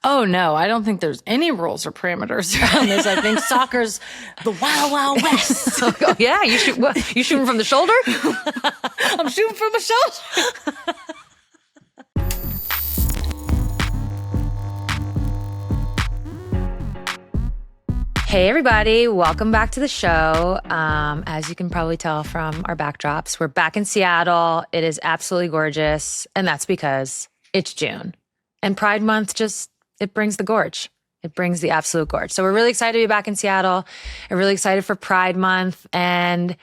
Oh, no, I don't think there's any rules or parameters around this. I think soccer's the wild, wild west. Oh, yeah? You shooting from the shoulder? I'm shooting from the shoulder. Hey, everybody. Welcome back to the show. As you can probably tell from our backdrops, we're back in Seattle. It is absolutely gorgeous, and that's because it's June. And Pride Month it brings the gorge. It brings the absolute gorge. So we're really excited to be back in Seattle. We're really excited for Pride Month. And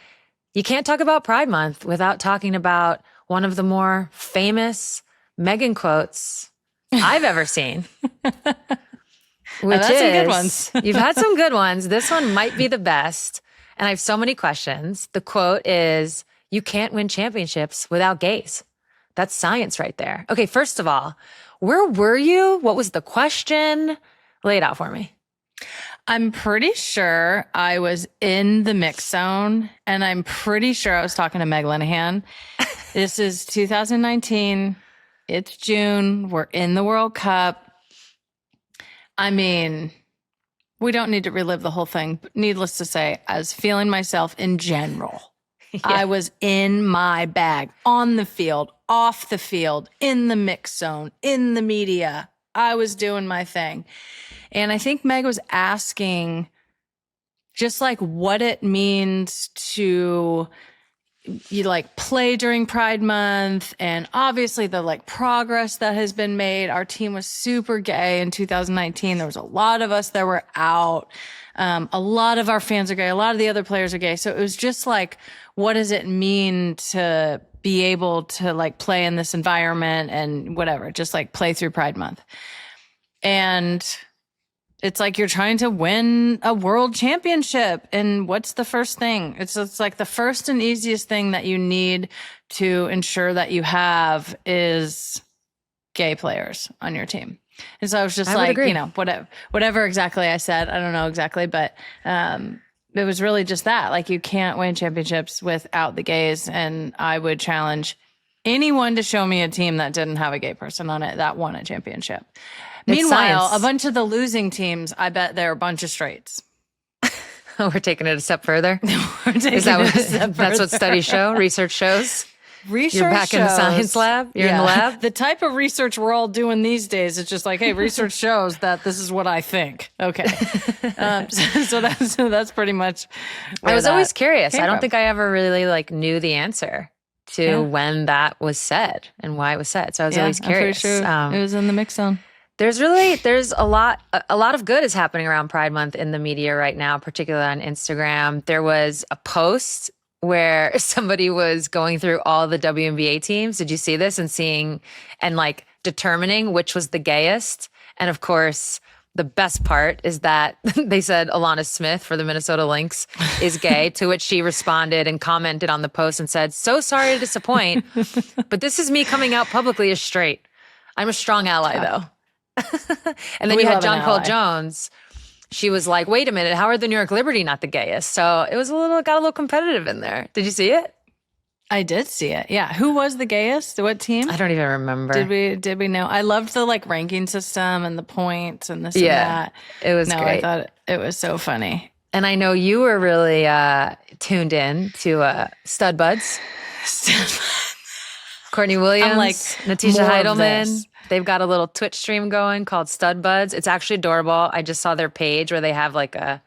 you can't talk about Pride Month without talking about one of the more famous Meghan quotes I've ever seen. Which I've had some good ones. You've had some good ones. This one might be the best. And I have so many questions. The quote is, "You can't win championships without gays." That's science right there. Okay, first of all, where were you? What was the question? Lay it out for me. I'm pretty sure I was in the mix zone, and I'm pretty sure I was talking to Meg Linehan. This is 2019. It's June. We're in the World Cup. I mean, we don't need to relive the whole thing. But needless to say, I was feeling myself in general. Yeah. I was in my bag, on the field, off the field, in the mix zone, in the media. I was doing my thing. And I think Meg was asking just like what it means to play during Pride Month, and obviously the progress that has been made. Our team was super gay in 2019. There was a lot of us that were out. A lot of our fans are gay. A lot of the other players are gay. So it was just what does it mean to be able to play in this environment and whatever, just play through Pride Month. And it's you're trying to win a world championship. And what's the first thing? It's the first and easiest thing that you need to ensure that you have is gay players on your team. And so I was just whatever exactly I said, I don't know exactly, but it was really just that. You can't win championships without the gays. And I would challenge anyone to show me a team that didn't have a gay person on it that won a championship. Meanwhile, a bunch of the losing teams, I bet they're a bunch of straights. We're taking it a step further. That's what studies show, research shows? You're back in the science lab? You're in the lab? The type of research we're all doing these days, it's just hey, research shows that this is what I think. Okay. So that's pretty much I was always curious. I don't think I ever really knew the answer to when that was said and why it was said. So I was always curious. I'm pretty sure it was in the mix zone. There's a lot of good is happening around Pride Month in the media right now, particularly on Instagram. There was a post where somebody was going through all the WNBA teams. Did you see this and determining which was the gayest? And of course, the best part is that they said Alana Smith for the Minnesota Lynx is gay, to which she responded and commented on the post and said, "So sorry to disappoint, but this is me coming out publicly as straight. I'm a strong ally though." And then you had John Cole Jones. She was like, "Wait a minute, how are the New York Liberty not the gayest?" So it was got a little competitive in there. Did you see it? I did see it. Yeah. Who was the gayest? What team? I don't even remember. Did we know? I loved the ranking system and the points and this and that. It was great. I thought it was so funny. And I know you were really tuned in to Stud Buds. Courtney Williams, Natisha Heidelman. They've got a little Twitch stream going called Stud Buds. It's actually adorable. I just saw their page where they have a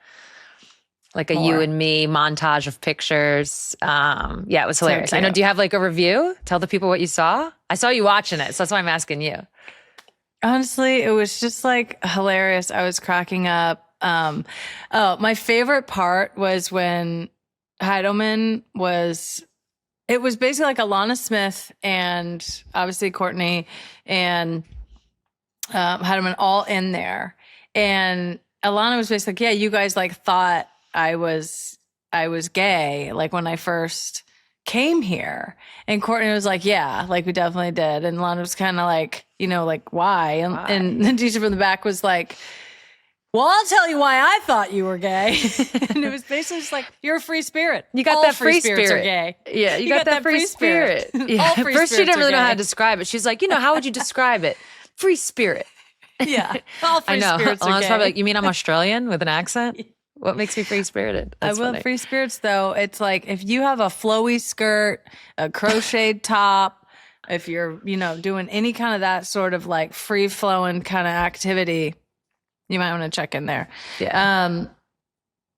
you and me montage of pictures. It was hilarious. I know. Do you have a review? Tell the people what you saw. I saw you watching it, so that's why I'm asking you. Honestly, it was just hilarious. I was cracking up. My favorite part was when Heidelman was. It was basically Alana Smith and obviously Courtney and Heidelman all in there. And Alana was basically yeah, you guys thought I was gay when I first came here. And Courtney was yeah, we definitely did. And Alana was kind of why? And Natisha from the back was well, I'll tell you why I thought you were gay. And it was basically just you're a free spirit. You got all that free spirit. Are gay. Yeah, you got that free spirit. Yeah. At first, she didn't really know how to describe it. She's how would you describe it? Free spirit. Yeah. All free I know. spirits I was okay. probably like, you mean I'm Australian with an accent? What makes me free-spirited? I That's will funny. free spirits though. It's like if you have a flowy skirt, a crocheted top, if you're, doing any kind of that sort of like free flowing kind of activity, you might want to check in there. Yeah.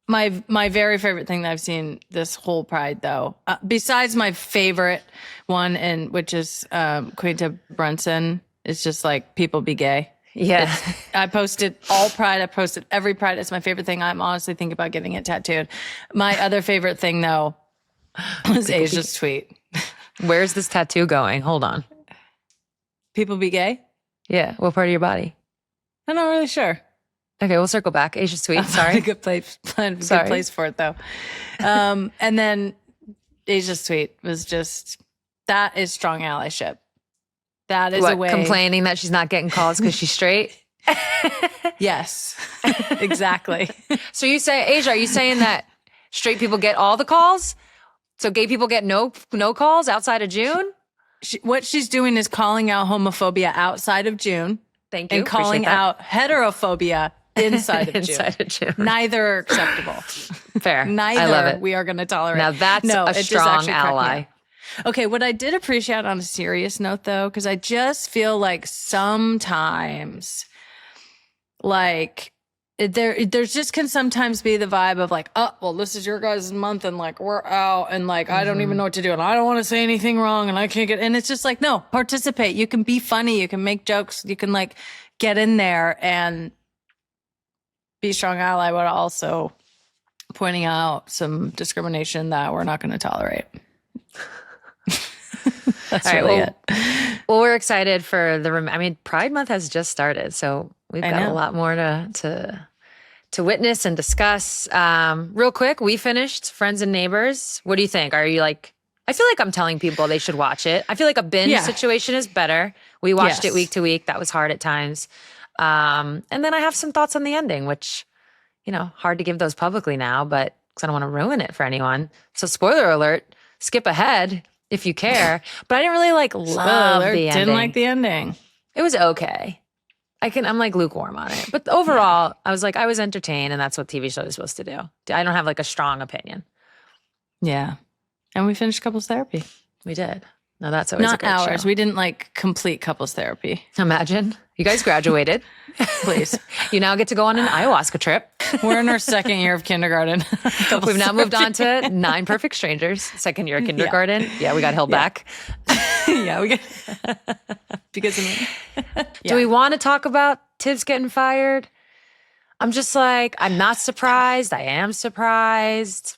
My very favorite thing that I've seen this whole Pride though, besides my favorite one, which is Quinta Brunson, is just like people be gay. Yeah. I posted all Pride. I posted every Pride. It's my favorite thing. I'm honestly thinking about getting it tattooed. My other favorite thing, though, was Asia's tweet. Where's this tattoo going? Hold on. People be gay? Yeah. What part of your body? I'm not really sure. Okay, we'll circle back. Asia's tweet. Sorry. Sorry. Good place for it, though. And then Asia's tweet was just, that is strong allyship. That is a way. Complaining that she's not getting calls because she's straight? Yes, exactly. So Asia, are you saying that straight people get all the calls? So gay people get no calls outside of June? What she's doing is calling out homophobia outside of June. Thank you. And calling out heterophobia inside of June. Neither are acceptable. Fair. Neither I love it. We are going to tolerate. Now that's a strong ally. Okay, what I did appreciate on a serious note, though, because I just feel like sometimes, like, there's just can sometimes be the vibe of like, oh, well, this is your guys' month, and like we're out, and like I don't even know what to do, and I don't want to say anything wrong, and I can't get. And it's just like, no, participate. You can be funny. You can make jokes. You can like get in there and be a strong ally, but also pointing out some discrimination that we're not going to tolerate. That's all right, really it. Well, we're excited for Pride Month has just started, so we've got a lot more to witness and discuss. Real quick, we finished Friends and Neighbors. What do you think? Are you like? I feel like I'm telling people they should watch it. I feel like a binge situation is better. We watched it week to week. That was hard at times. And then I have some thoughts on the ending, which, hard to give those publicly now, but because I don't want to ruin it for anyone. So spoiler alert, skip ahead if you care. But I didn't really love the ending. Didn't like the ending. It was okay. I'm like lukewarm on it. But overall, I was entertained, and that's what TV shows are supposed to do. I don't have like a strong opinion. Yeah. And we finished couples therapy. We did. No, that's always not a great ours. show. We didn't complete couples therapy. Imagine. You guys graduated. Please. You now get to go on an ayahuasca trip. We're in our second year of kindergarten. We've now moved on to 9 Perfect Strangers. Second year of kindergarten. Yeah, we got held back. Yeah, we got because of me. Do we want to talk about Tibbs getting fired? I'm just like, I'm not surprised. I am surprised.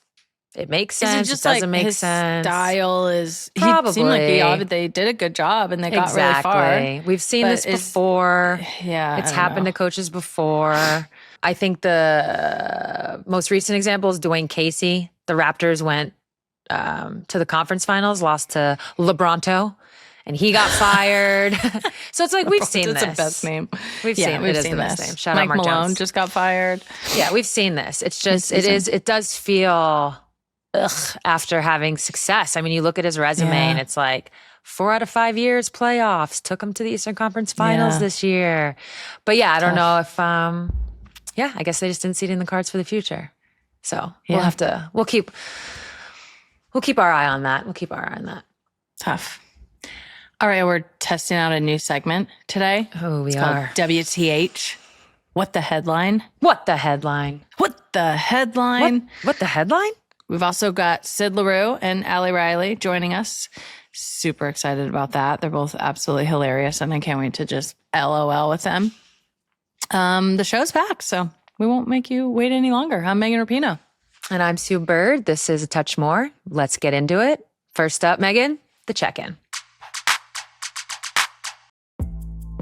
It makes sense. It doesn't make sense. Style is probably. He seemed like they did a good job and they got really far. We've seen this before. Yeah, it's happened to coaches before. I think the most recent example is Dwayne Casey. The Raptors went to the conference finals, lost to LeBronto, and he got fired. So it's like we've seen this. It's the best name. We've seen it is the best name. Shout out Mike Mark Malone Jones. just got fired. Yeah, we've seen this. It's just it does feel after having success. I mean, you look at his resume and it's like 4 out of 5 years playoffs, took him to the Eastern Conference Finals this year. But yeah, I don't know if I guess they just didn't see it in the cards for the future. So we'll keep our eye on that. We'll keep our eye on that. Tough. All right, we're testing out a new segment today. Oh, it's called WTH. What the headline? What the headline? What the headline? What the headline? We've also got Syd Leroux and Ali Riley joining us. Super excited about that. They're both absolutely hilarious, and I can't wait to just LOL with them. The show's back, so we won't make you wait any longer. I'm Megan Rapinoe. And I'm Sue Bird. This is A Touch More. Let's get into it. First up, Megan, the check-in.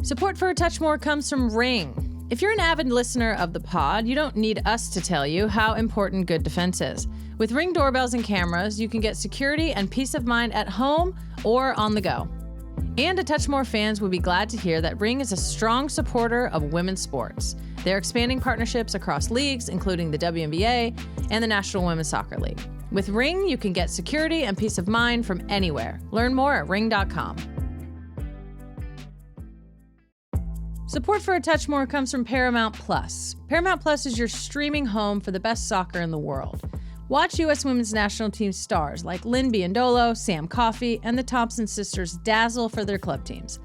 Support for A Touch More comes from Ring. If you're an avid listener of the pod, you don't need us to tell you how important good defense is. With Ring doorbells and cameras, you can get security and peace of mind at home or on the go. And A Touch More fans will be glad to hear that Ring is a strong supporter of women's sports. They're expanding partnerships across leagues, including the WNBA and the National Women's Soccer League. With Ring, you can get security and peace of mind from anywhere. Learn more at ring.com. Support for A Touch More comes from Paramount Plus. Paramount Plus is your streaming home for the best soccer in the world. Watch U.S. Women's National Team stars like Lynn Biondolo, Sam Coffey, and the Thompson sisters dazzle for their club teams.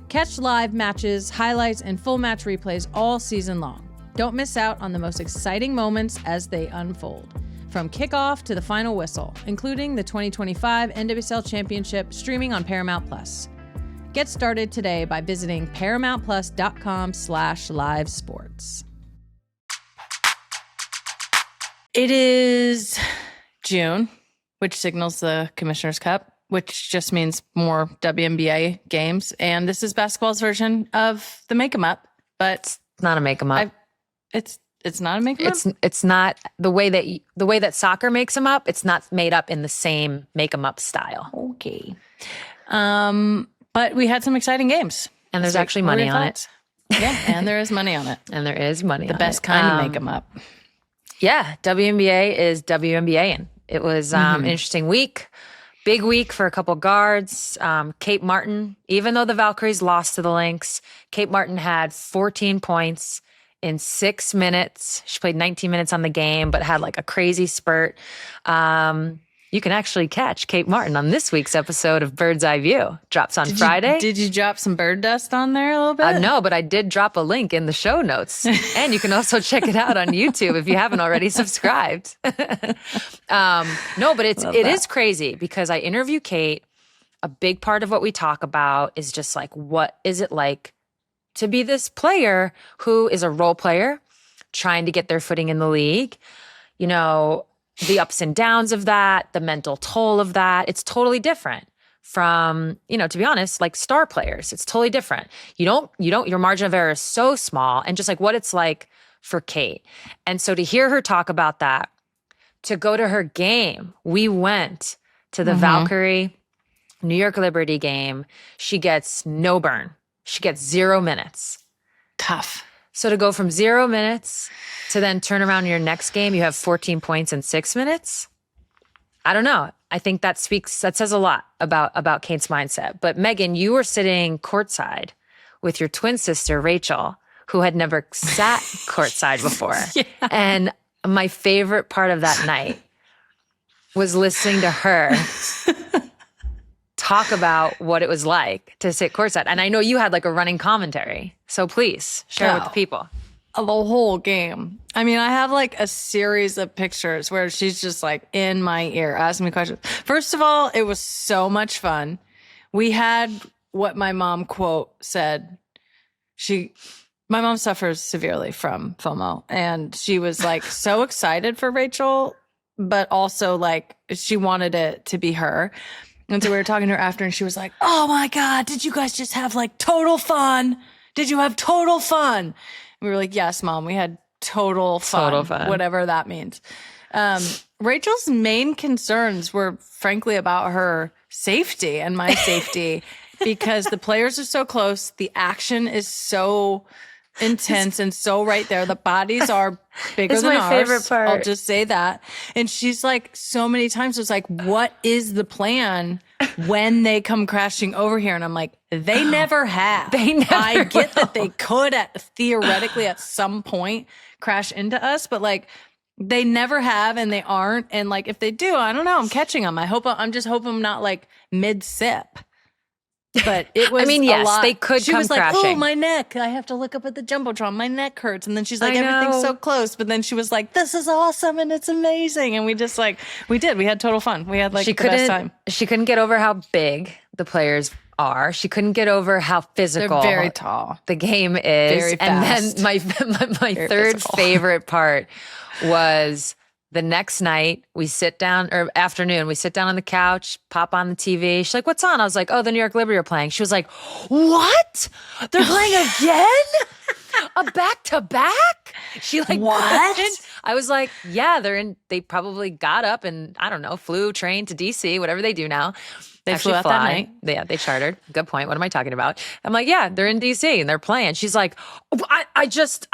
Catch live matches, highlights, and full match replays all season long. Don't miss out on the most exciting moments as they unfold. From kickoff to the final whistle, including the 2025 NWSL Championship streaming on Paramount Plus. Get started today by visiting ParamountPlus.com/live sports. It is June, which signals the Commissioner's Cup, which just means more WNBA games. And this is basketball's version of the make 'em up, but It's not a make 'em up. it's not a make 'em up. It's not the way that soccer makes them up. It's not made up in the same make 'em up style. Okay. But we had some exciting games. And there's actually money on it. Yeah, and there is money on it. And there is money on it. The best kind of make 'em up. Yeah, WNBA is WNBAing. It was an interesting week. Big week for a couple guards. Kate Martin, even though the Valkyries lost to the Lynx, Kate Martin had 14 points in 6 minutes. She played 19 minutes on the game, but had like a crazy spurt. You can actually catch Kate Martin on this week's episode of Bird's Eye View. Drops on Friday. Did you drop some bird dust on there a little bit? No, but I did drop a link in the show notes. And you can also check it out on YouTube if you haven't already subscribed. No, but it is crazy because I interview Kate. A big part of what we talk about is just like, what is it like to be this player who is a role player trying to get their footing in the league? You know, the ups and downs of that, the mental toll of that. It's totally different from, to be honest, like star players. It's totally different. Your margin of error is so small, and just like what it's like for Kate. And so to hear her talk about that, to go to her game, we went to the Valkyrie New York Liberty game. She gets no burn. She gets 0 minutes. Tough. So to go from 0 minutes to then turn around in your next game, you have 14 points in 6 minutes. I don't know. I think that says a lot about Kate's mindset. But Megan, you were sitting courtside with your twin sister, Rachel, who had never sat courtside before. Yeah. And my favorite part of that night was listening to her talk about what it was like to sit courtside. And I know you had like a running commentary. So please share with the people. The whole game. I mean, I have like a series of pictures where she's just like in my ear asking me questions. First of all, it was so much fun. We had what my mom quote said. My mom suffers severely from FOMO, and she was like so excited for Rachel, but also like she wanted it to be her. And so we were talking to her after, and she was like, "Oh my God, did you guys just have like total fun? Did you have total fun?" And we were like, "Yes, Mom, we had total fun. Whatever that means." Rachel's main concerns were frankly about her safety and my safety because the players are so close. The action is so intense and so right there. The bodies are bigger than ours. Favorite part. I'll just say that. And she's like, so many times it's like, what is the plan when they come crashing over here? And I'm like, they never have. I get that they could theoretically at some point crash into us, but like they never have and they aren't. And like if they do, I don't know. I'm catching them. I'm just hoping I'm not like mid sip. But it was yes, a lot. They could come crashing. She was like, "Oh, my neck. I have to look up at the Jumbotron. My neck hurts." And then she's like, "Everything's so close." But then she was like, "This is awesome and it's amazing." And we just like, we had total fun. We had like the best time. She couldn't get over how big the players are. She couldn't get over how physical. They're very tall. The game is. Very fast. And then my third favorite part was the next night we sit down, or afternoon, we sit down on the couch, pop on the TV. She's like, "What's on?" I was like, "Oh, the New York Liberty are playing." She was like, "What? They're playing again? A back-to-back?" She like, "What?" I was like, "Yeah, they probably got up and, I don't know, flew, trained to DC, whatever they do now." They flew out that night. Yeah, they chartered. Good point. What am I talking about? I'm like, yeah, they're in DC and they're playing. She's like, I just,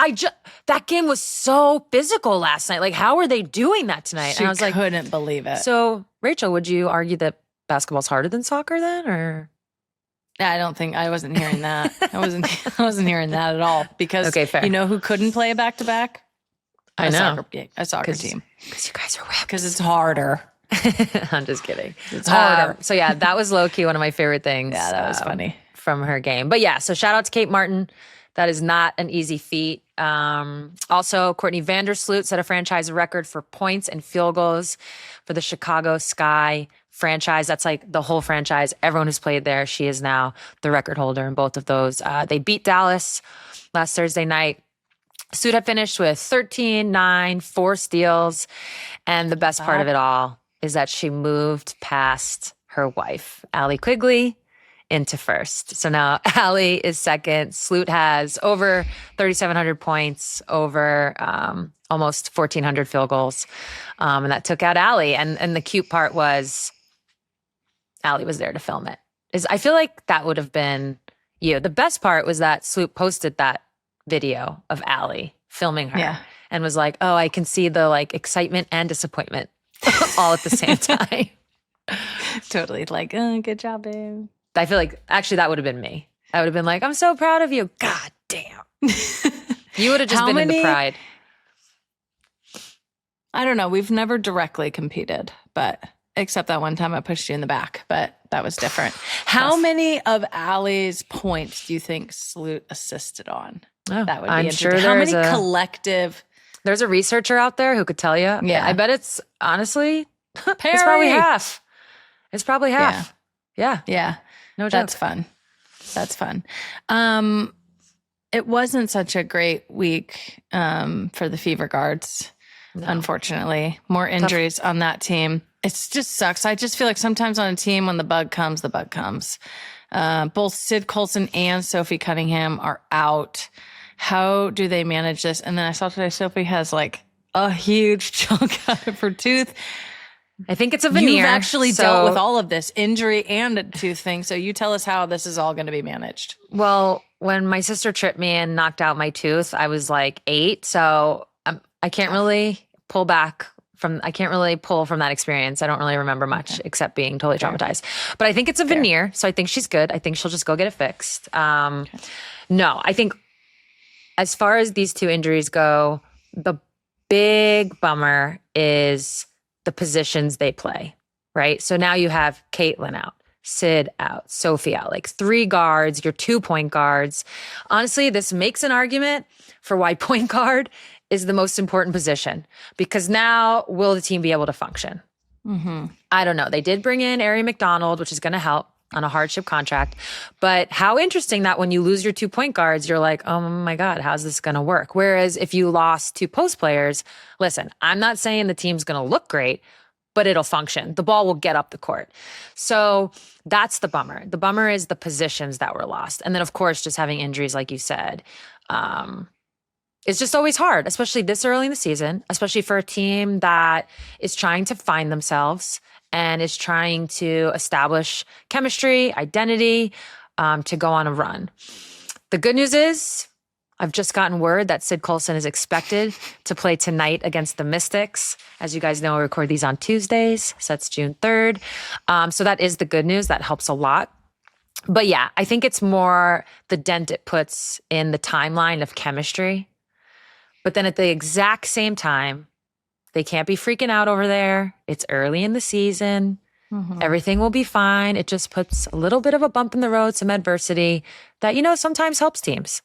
that game was so physical last night. Like, how are they doing that tonight? She and I was like, couldn't believe it. So, Rachel, would you argue that basketball's harder than soccer then, or? I wasn't hearing that. I wasn't hearing that at all because Okay, fair. you know who couldn't play a back-to-back? I know. A soccer team. Because you guys are wimps. Because it's harder. I'm just kidding. It's harder. So yeah, that was low-key one of my favorite things. Yeah, that was funny. From her game. But yeah, so shout out to Kate Martin. That is not an easy feat. Also, Courtney Vandersloot set a franchise record for points and field goals for the Chicago Sky franchise. That's like the whole franchise. Everyone who's played there, she is now the record holder in both of those. They beat Dallas last Thursday night. Soot had finished with 13, 9, 4 steals. And the best part of it all is that she moved past her wife, Allie Quigley, into first. So now Allie is second. Sloot has over 3,700 points, over almost 1,400 field goals. And that took out Allie. And the cute part was Allie was there to film it. I feel like that would have been you. The best part was that Sloot posted that video of Allie filming her and was like, oh, I can see the like excitement and disappointment all at the same time. Totally. Like, good job, babe. I feel like actually that would have been me. I would have been like, I'm so proud of you. God damn. You would have just been in the pride. I don't know. We've never directly competed, but except that one time I pushed you in the back, but that was different. How many of Allie's points do you think Sloot assisted on? Oh, That would be I'm interesting. sure How many there's collective? There's a researcher out there who could tell you. Yeah. I bet it's honestly, it's probably half. It's probably half. Yeah. Yeah. No joke. That's fun. That's fun. It wasn't such a great week for the Fever Guards, unfortunately. More injuries on that team. It just sucks. I just feel like sometimes on a team, when the bug comes, the bug comes. Both Syd Colson and Sophie Cunningham are out. How do they manage this? And then I saw today Sophie has like a huge chunk out of her tooth. I think it's a veneer. You've actually dealt with all of this injury and a tooth thing. So you tell us how this is all going to be managed. Well, when my sister tripped me and knocked out my tooth, I was like 8. So I can't really pull from that experience. I don't really remember much except being totally traumatized. But I think it's a veneer. So I think she's good. I think she'll just go get it fixed. No, I think as far as these two injuries go, the big bummer is the positions they play, right? So now you have Caitlin out, Syd out, Sophie out, like 3 guards, your 2-point guards. Honestly, this makes an argument for why point guard is the most important position, because now will the team be able to function? Mm-hmm. I don't know. They did bring in Ari McDonald, which is going to help on a hardship contract. But how interesting that when you lose your 2-point guards, you're like, oh my God, how's this going to work? Whereas if you lost 2 post players, listen, I'm not saying the team's going to look great, but it'll function. The ball will get up the court. So that's the bummer. The bummer is the positions that were lost. And then, of course, just having injuries, like you said, it's just always hard, especially this early in the season, especially for a team that is trying to find themselves and is trying to establish chemistry, identity, to go on a run. The good news is I've just gotten word that Syd Colson is expected to play tonight against the Mystics. As you guys know, I record these on Tuesdays, so that's June 3rd. So that is the good news. That helps a lot. But yeah, I think it's more the dent it puts in the timeline of chemistry. But then at the exact same time, they can't be freaking out over there. It's early in the season. Mm-hmm. Everything will be fine. It just puts a little bit of a bump in the road, some adversity that, sometimes helps teams.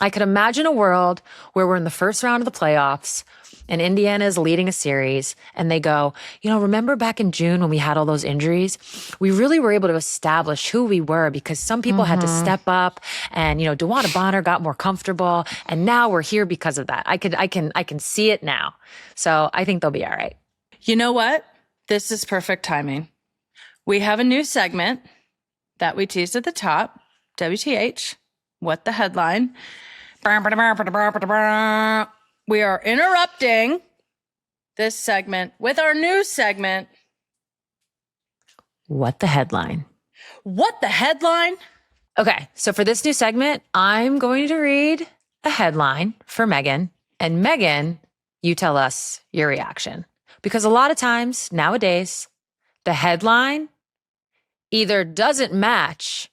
I could imagine a world where we're in the first round of the playoffs and Indiana is leading a series and they go, remember back in June when we had all those injuries? We really were able to establish who we were because some people had to step up and, DeWanna Bonner got more comfortable and now we're here because of that. I can see it now. So I think they'll be all right. You know what? This is perfect timing. We have a new segment that we teased at the top, WTH, What the Headline. We are interrupting this segment with our new segment. What the Headline? What the Headline? Okay, so for this new segment, I'm going to read a headline for Megan. And Megan, you tell us your reaction. Because a lot of times nowadays, the headline either doesn't match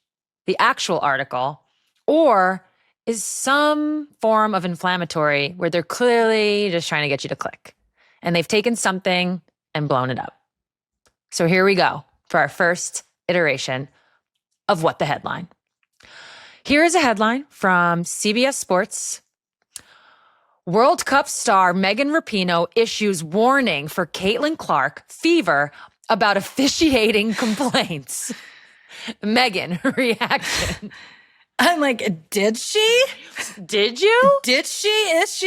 the actual article, or is some form of inflammatory where they're clearly just trying to get you to click. And they've taken something and blown it up. So here we go for our first iteration of What the Headline. Here is a headline from CBS Sports. World Cup star Megan Rapinoe issues warning for Caitlin Clark fever about officiating complaints. Megan, reaction. I'm like, did she? Did you? Did she issue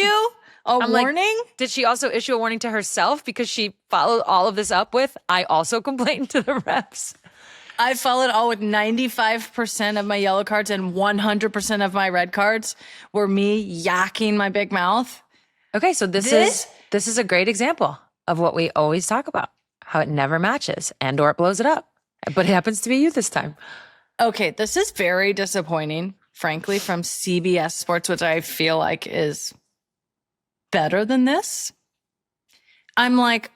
a warning? Like, did she also issue a warning to herself because she followed all of this up with, I also complained to the refs? I followed all with 95% of my yellow cards and 100% of my red cards were me yakking my big mouth. Okay, so this is a great example of what we always talk about, how it never matches and or it blows it up. But it happens to be you this time. Okay, this is very disappointing, frankly, from CBS Sports, which I feel like is better than this. I'm like,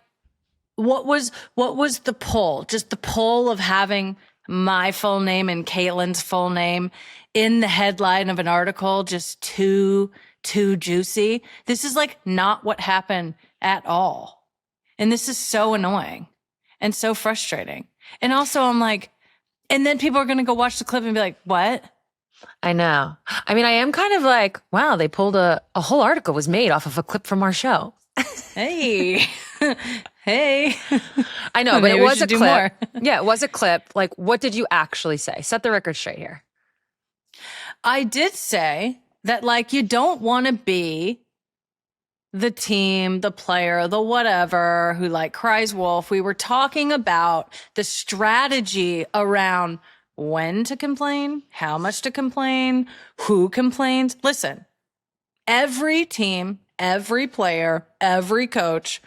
what was the pull? Just the pull of having my full name and Caitlin's full name in the headline of an article, just too juicy. This is like not what happened at all. And this is so annoying and so frustrating. And also I'm like, and then people are going to go watch the clip and be like, what? I know. I mean, I am kind of like, wow, they pulled a whole article was made off of a clip from our show. Hey, hey. I know, but Maybe it was we a should do clip. more. Yeah, it was a clip. Like, what did you actually say? Set the record straight here. I did say that, like, you don't want to be the team, the player, the whatever who like cries wolf. We were talking about the strategy around when to complain, how much to complain, who complains. Listen, every team, every player, every coach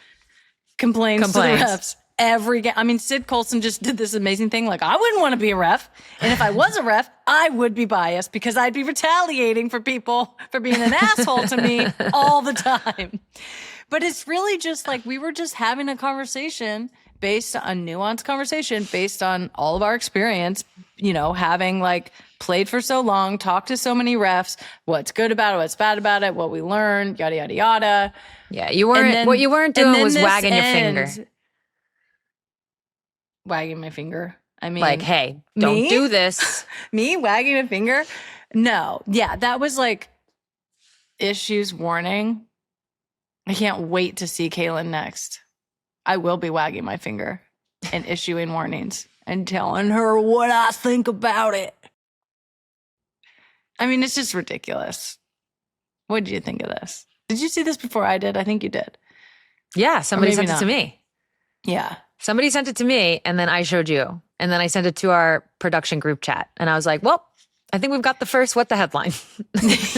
complains to the refs every game. I mean, Sid Colson just did this amazing thing. Like, I wouldn't want to be a ref. And if I was a ref, I would be biased because I'd be retaliating for people for being an asshole to me all the time. But it's really just like we were just having a conversation based on nuanced conversation based on all of our experience, you know, having like played for so long, talked to so many refs, what's good about it, what's bad about it, what we learned, yada, yada, yada. Yeah, you weren't, what you weren't doing was wagging your finger. Wagging my finger. I mean, like, hey, don't do this. Me wagging a finger? No. Yeah, that was like issues warning. I can't wait to see Caitlin next. I will be wagging my finger and issuing warnings and telling her what I think about it. I mean, it's just ridiculous. What did you think of this? Did you see this before I did? I think you did. Yeah, somebody sent it to me. Yeah. Somebody sent it to me, and then I showed you. And then I sent it to our production group chat. And I was like, well, I think we've got the first What the Headline.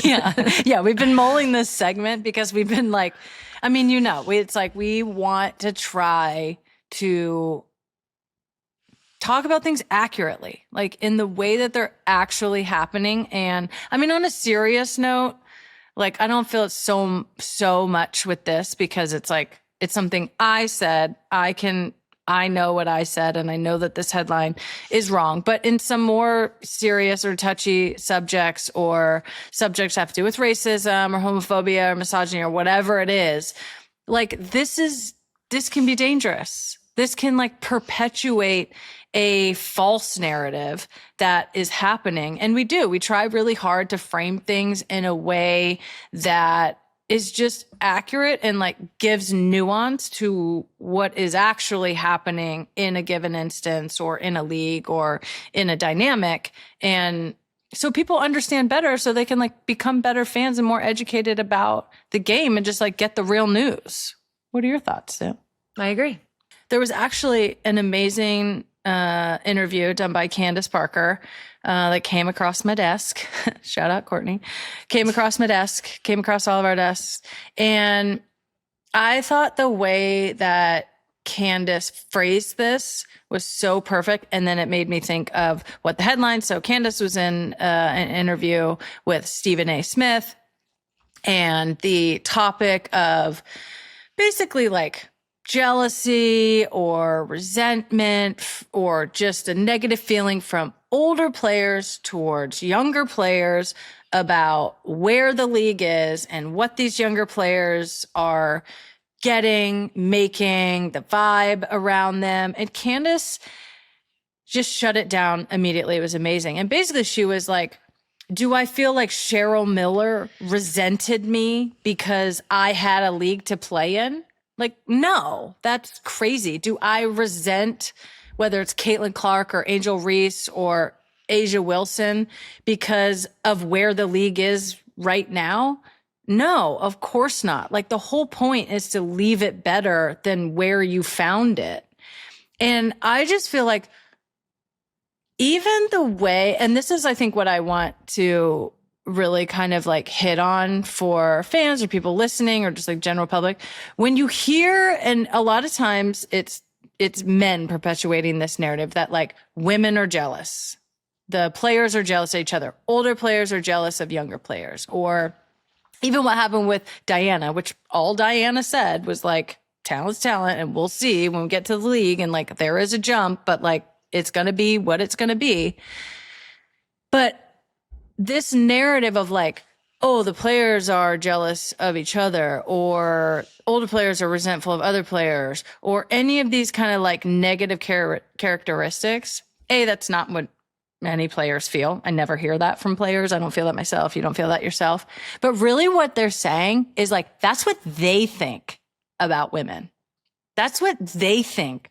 Yeah, we've been mulling this segment because we've been like, I mean, you know, it's like we want to try to talk about things accurately, like in the way that they're actually happening. And I mean, on a serious note, like I don't feel it's so much with this because it's like, it's something I said. I know what I said, and I know that this headline is wrong. But in some more serious or touchy subjects or subjects have to do with racism or homophobia or misogyny or whatever it is, like this can be dangerous. This can like perpetuate a false narrative that is happening. And we try really hard to frame things in a way that is just accurate and like gives nuance to what is actually happening in a given instance or in a league or in a dynamic. And so people understand better so they can like become better fans and more educated about the game and just like get the real news. What are your thoughts, Sam? I agree. There was actually an amazing interview done by Candace Parker that came across my desk. Shout out, Courtney. Came across my desk, came across all of our desks. And I thought the way that Candace phrased this was so perfect. And then it made me think of What the Headline. So Candace was in an interview with Stephen A. Smith, and the topic of basically like jealousy or resentment or just a negative feeling from older players towards younger players about where the league is and what these younger players are getting, making, the vibe around them. And Candace just shut it down immediately. It was amazing. And basically she was like, do I feel like Cheryl Miller resented me because I had a league to play in? Like, no, that's crazy. Do I resent whether it's Caitlin Clark or Angel Reese or Asia Wilson because of where the league is right now? No, of course not. Like, the whole point is to leave it better than where you found it. And I just feel like even the way, and this is, I think, what I want to really kind of like hit on for fans or people listening or just like general public, when you hear, and a lot of times it's men perpetuating this narrative that like women are jealous. The players are jealous of each other. Older players are jealous of younger players. Or even what happened with Diana, which all Diana said was like, talent's talent, and we'll see when we get to the league. And like, there is a jump, but like, it's going to be what it's going to be. But this narrative of like, oh, the players are jealous of each other, or older players are resentful of other players, or any of these kind of like negative characteristics, that's not what many players feel. I never hear that from players. I don't feel that myself. You don't feel that yourself. But really what they're saying is like, that's what they think about women. That's what they think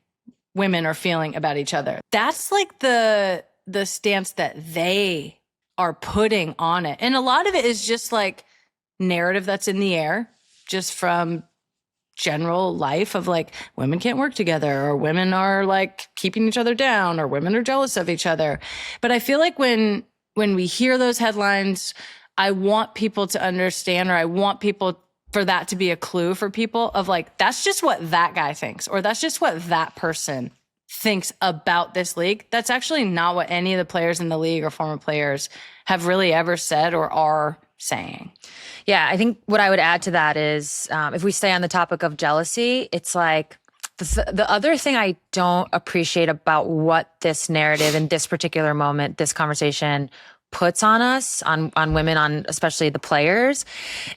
women are feeling about each other. That's like the stance that they are putting on it. And a lot of it is just like narrative that's in the air, just from general life of like, women can't work together, or women are like keeping each other down, or women are jealous of each other. But I feel like when we hear those headlines, I want people to understand, or I want people for that to be a clue for people of like, that's just what that guy thinks, or that's just what that person thinks about this league. That's actually not what any of the players in the league or former players have really ever said or are saying. Yeah, I think what I would add to that is if we stay on the topic of jealousy, it's like the other thing I don't appreciate about what this narrative in this particular moment, this conversation puts on us, on women, on especially the players,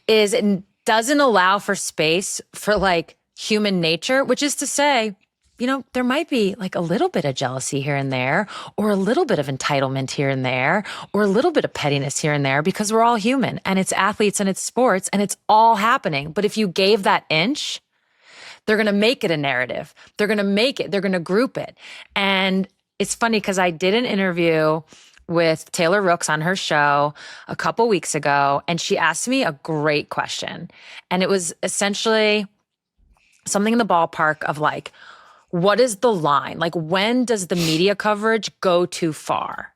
is it doesn't allow for space for like human nature, which is to say, you know, there might be like a little bit of jealousy here and there, or a little bit of entitlement here and there, or a little bit of pettiness here and there, because we're all human and it's athletes and it's sports and it's all happening. But if you gave that inch, they're going to make it a narrative. They're going to make it, they're going to group it. And it's funny because I did an interview with Taylor Rooks on her show a couple weeks ago, and she asked me a great question. And it was essentially something in the ballpark of like, what is the line? Like, when does the media coverage go too far?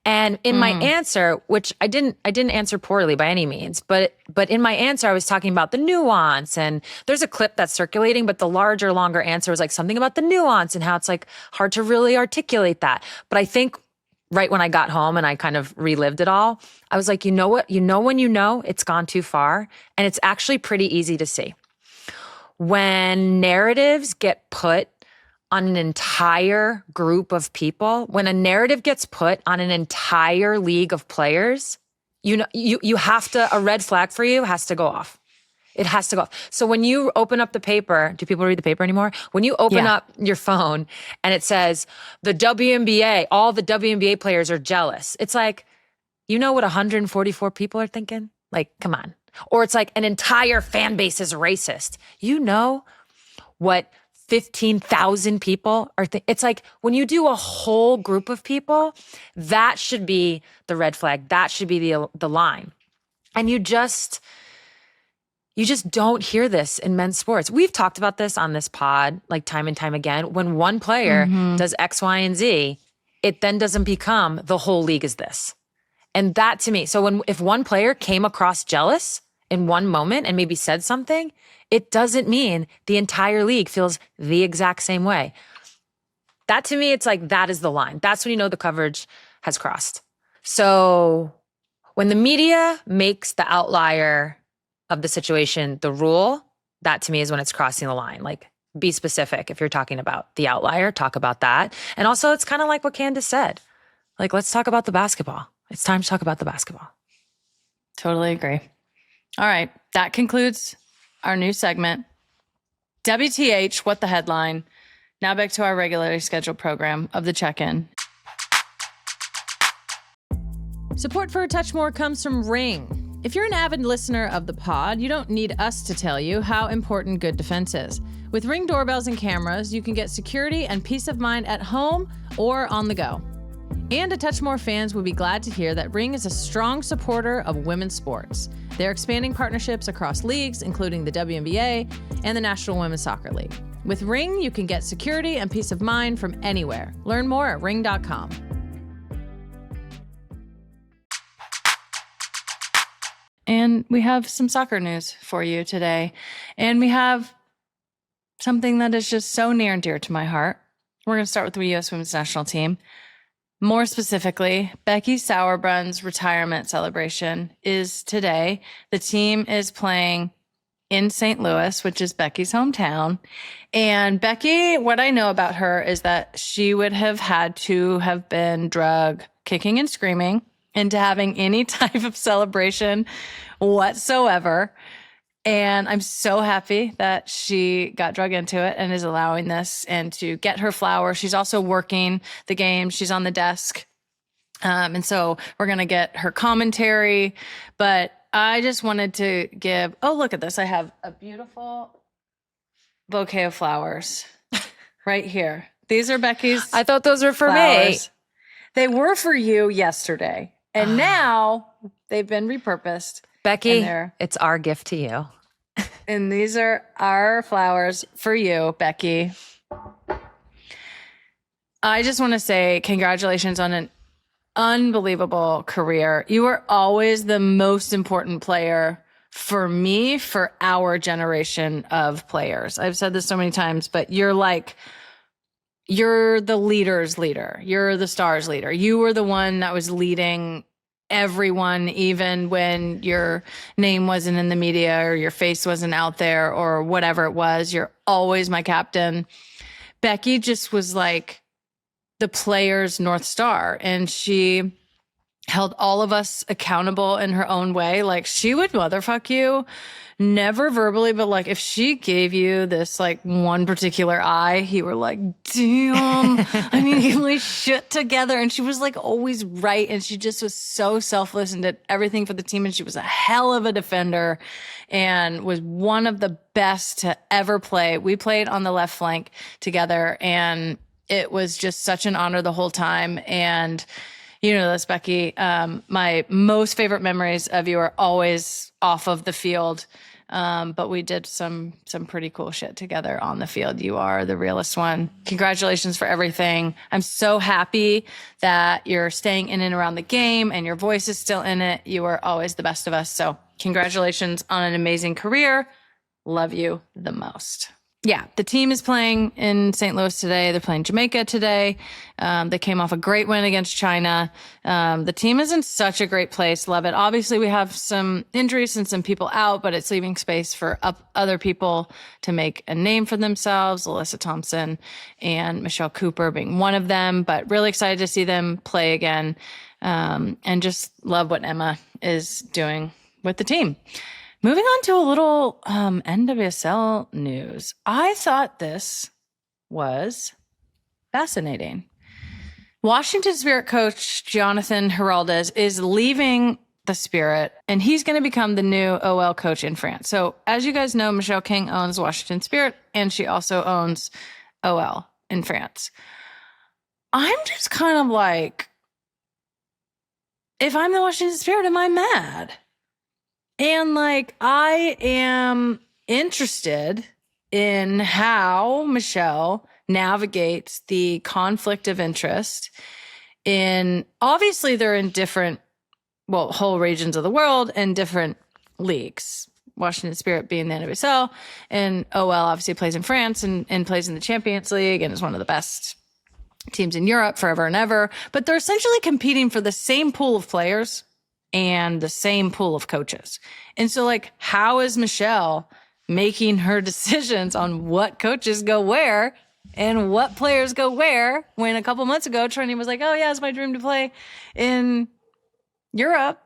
And in my answer, which I didn't answer poorly by any means, but in my answer, I was talking about the nuance, and there's a clip that's circulating, but the larger, longer answer was like something about the nuance and how it's like hard to really articulate that. But I think right when I got home and I kind of relived it all, I was like, you know what? You know when you know it's gone too far, and it's actually pretty easy to see. When narratives get put on an entire group of people, when a narrative gets put on an entire league of players, you know, you have to, a red flag for you has to go off. It has to go off. So when you open up the paper, do people read the paper anymore? When you open up your phone and it says the WNBA, all the WNBA players are jealous. It's like, you know what 144 people are thinking? Like, come on. Or it's like an entire fan base is racist. You know what 15,000 people are it's like when you do a whole group of people, that should be the red flag. That should be the line. And you just don't hear this in men's sports. We've talked about this on this pod like time and time again. When one player does X, Y, and Z, it then doesn't become the whole league is this. And that to me, so if one player came across jealous in one moment and maybe said something, it doesn't mean the entire league feels the exact same way. That to me, it's like, that is the line. That's when you know the coverage has crossed. So when the media makes the outlier of the situation the rule, that to me is when it's crossing the line. Like, be specific. If you're talking about the outlier, talk about that. And also, it's kind of like what Candace said. Like, let's talk about the basketball. It's time to talk about the basketball. Totally agree. All right. That concludes our new segment. WTH, what the headline? Now back to our regularly scheduled program of the check-in. Support for A Touch More comes from Ring. If you're an avid listener of the pod, you don't need us to tell you how important good defense is. With Ring doorbells and cameras, you can get security and peace of mind at home or on the go. And A Touch More fans will be glad to hear that Ring is a strong supporter of women's sports. They're expanding partnerships across leagues, including the WNBA and the National Women's Soccer League. With Ring, you can get security and peace of mind from anywhere. Learn more at ring.com. And we have some soccer news for you today. And we have something that is just so near and dear to my heart. We're going to start with the U.S. Women's National Team. More specifically, Becky Sauerbrunn's retirement celebration is today. The team is playing in St. Louis, which is Becky's hometown. And Becky, what I know about her is that she would have had to have been drug kicking and screaming into having any type of celebration whatsoever. And I'm so happy that she got drug into it and is allowing this and to get her flowers. She's also working the game. She's on the desk. And so we're going to get her commentary. But I just wanted to give, oh, look at this. I have a beautiful bouquet of flowers right here. These are Becky's. I thought those were for flowers. Me. They were for you yesterday. And now they've been repurposed. Becky, it's our gift to you. And these are our flowers for you, Becky. I just want to say congratulations on an unbelievable career. You were always the most important player for me, for our generation of players. I've said this so many times, but you're the leader's leader. You're the star's leader. You were the one that was leading everyone, even when your name wasn't in the media or your face wasn't out there or whatever it was. You're always my captain. Becky just was like the player's North Star, and she held all of us accountable in her own way. Like, she would motherfuck you, never verbally, but like if she gave you this like one particular eye, you were like, damn, I mean, you really shit together. And she was like always right. And she just was so selfless and did everything for the team. And she was a hell of a defender and was one of the best to ever play. We played on the left flank together, and it was just such an honor the whole time. And you know this, Becky. My most favorite memories of you are always off of the field. But we did some pretty cool shit together on the field. You are the realest one. Congratulations for everything. I'm so happy that you're staying in and around the game and your voice is still in it. You are always the best of us. So congratulations on an amazing career. Love you the most. Yeah, the team is playing in St. Louis today. They're playing Jamaica today. They came off a great win against China. The team is in such a great place. Love it. Obviously, we have some injuries and some people out, but it's leaving space for other people to make a name for themselves. Alyssa Thompson and Michelle Cooper being one of them, but really excited to see them play again. And just love what Emma is doing with the team. Moving on to a little NWSL news. I thought this was fascinating. Washington Spirit coach Jonathan Hernandez is leaving the Spirit, and he's going to become the new OL coach in France. So as you guys know, Michelle King owns Washington Spirit, and she also owns OL in France. I'm just kind of like, if I'm the Washington Spirit, am I mad? And like, I am interested in how Michelle navigates the conflict of interest obviously they're in different, whole regions of the world and different leagues. Washington Spirit being the NWSL, and OL obviously plays in France and plays in the Champions League and is one of the best teams in Europe forever and ever. But they're essentially competing for the same pool of players and the same pool of coaches. And so like, how is Michelle making her decisions on what coaches go where and what players go where, when a couple months ago, Trinity was like, oh yeah, it's my dream to play in Europe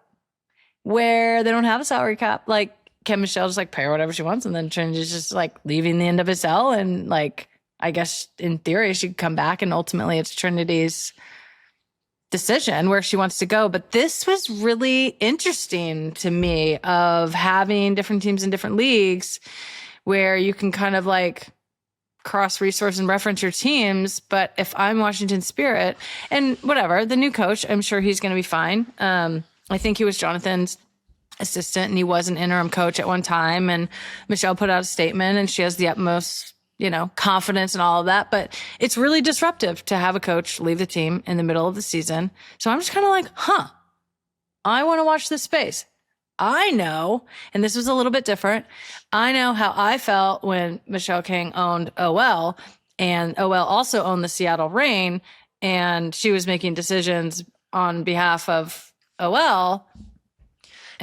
where they don't have a salary cap. Like, can Michelle just like pay her whatever she wants? And then Trinity's just like leaving the NWSL. And like, I guess in theory, she could come back and ultimately it's Trinity's decision where she wants to go. But this was really interesting to me of having different teams in different leagues where you can kind of like cross resource and reference your teams. But if I'm Washington Spirit and whatever, the new coach, I'm sure he's going to be fine. I think he was Jonathan's assistant and he was an interim coach at one time. And Michelle put out a statement and she has the utmost, confidence and all of that. But it's really disruptive to have a coach leave the team in the middle of the season. So I'm just kind of like, I want to watch this space. I know, and this was a little bit different. I know how I felt when Michelle King owned OL and OL also owned the Seattle Reign and she was making decisions on behalf of OL.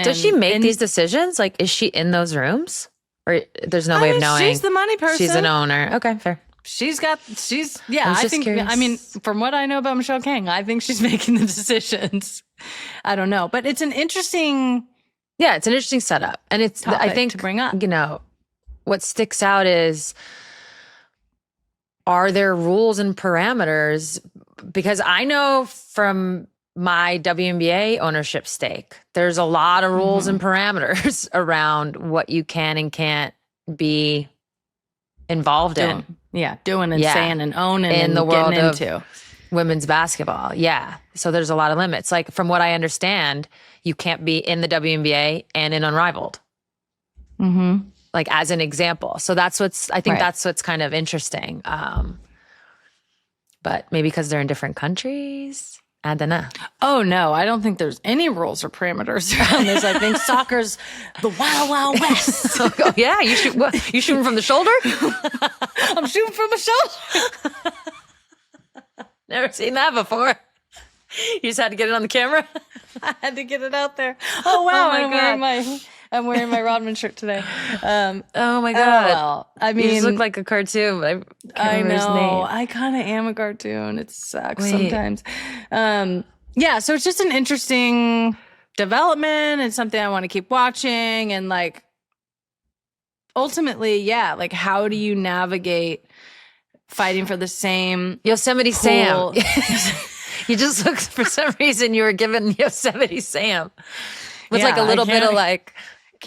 Does she make these decisions? Like, is she in those rooms? Or there's no way of knowing? She's the money person. She's an owner. Okay, fair. I think, curious. I mean, from what I know about Michelle King, I think she's making the decisions. I don't know, but it's an interesting... Yeah, it's an interesting setup. And it's, I think, to bring up. What sticks out is, are there rules and parameters? Because I know from my WNBA ownership stake, there's a lot of rules and parameters around what you can and can't be involved in. Doing and saying and owning in the world of women's basketball. Yeah. So there's a lot of limits. Like, from what I understand, you can't be in the WNBA and in Unrivaled. Like, as an example. So that's what's kind of interesting. But maybe because they're in different countries. I don't know. Oh no, I don't think there's any rules or parameters around this. I think soccer's the wild, wild west. Oh yeah, you shooting from the shoulder? I'm shooting from the shoulder. Never seen that before. You just had to get it on the camera. I had to get it out there. Oh wow, I'm wearing my Rodman shirt today. Oh my god! Well, I mean, you just look like a cartoon. I can't remember his name. I kind of am a cartoon. It sucks sometimes. So it's just an interesting development and something I want to keep watching. And like, ultimately, like, how do you navigate fighting for the same Yosemite pool? Sam? You just looked, for some reason, you were given Yosemite Sam. With like a little bit of like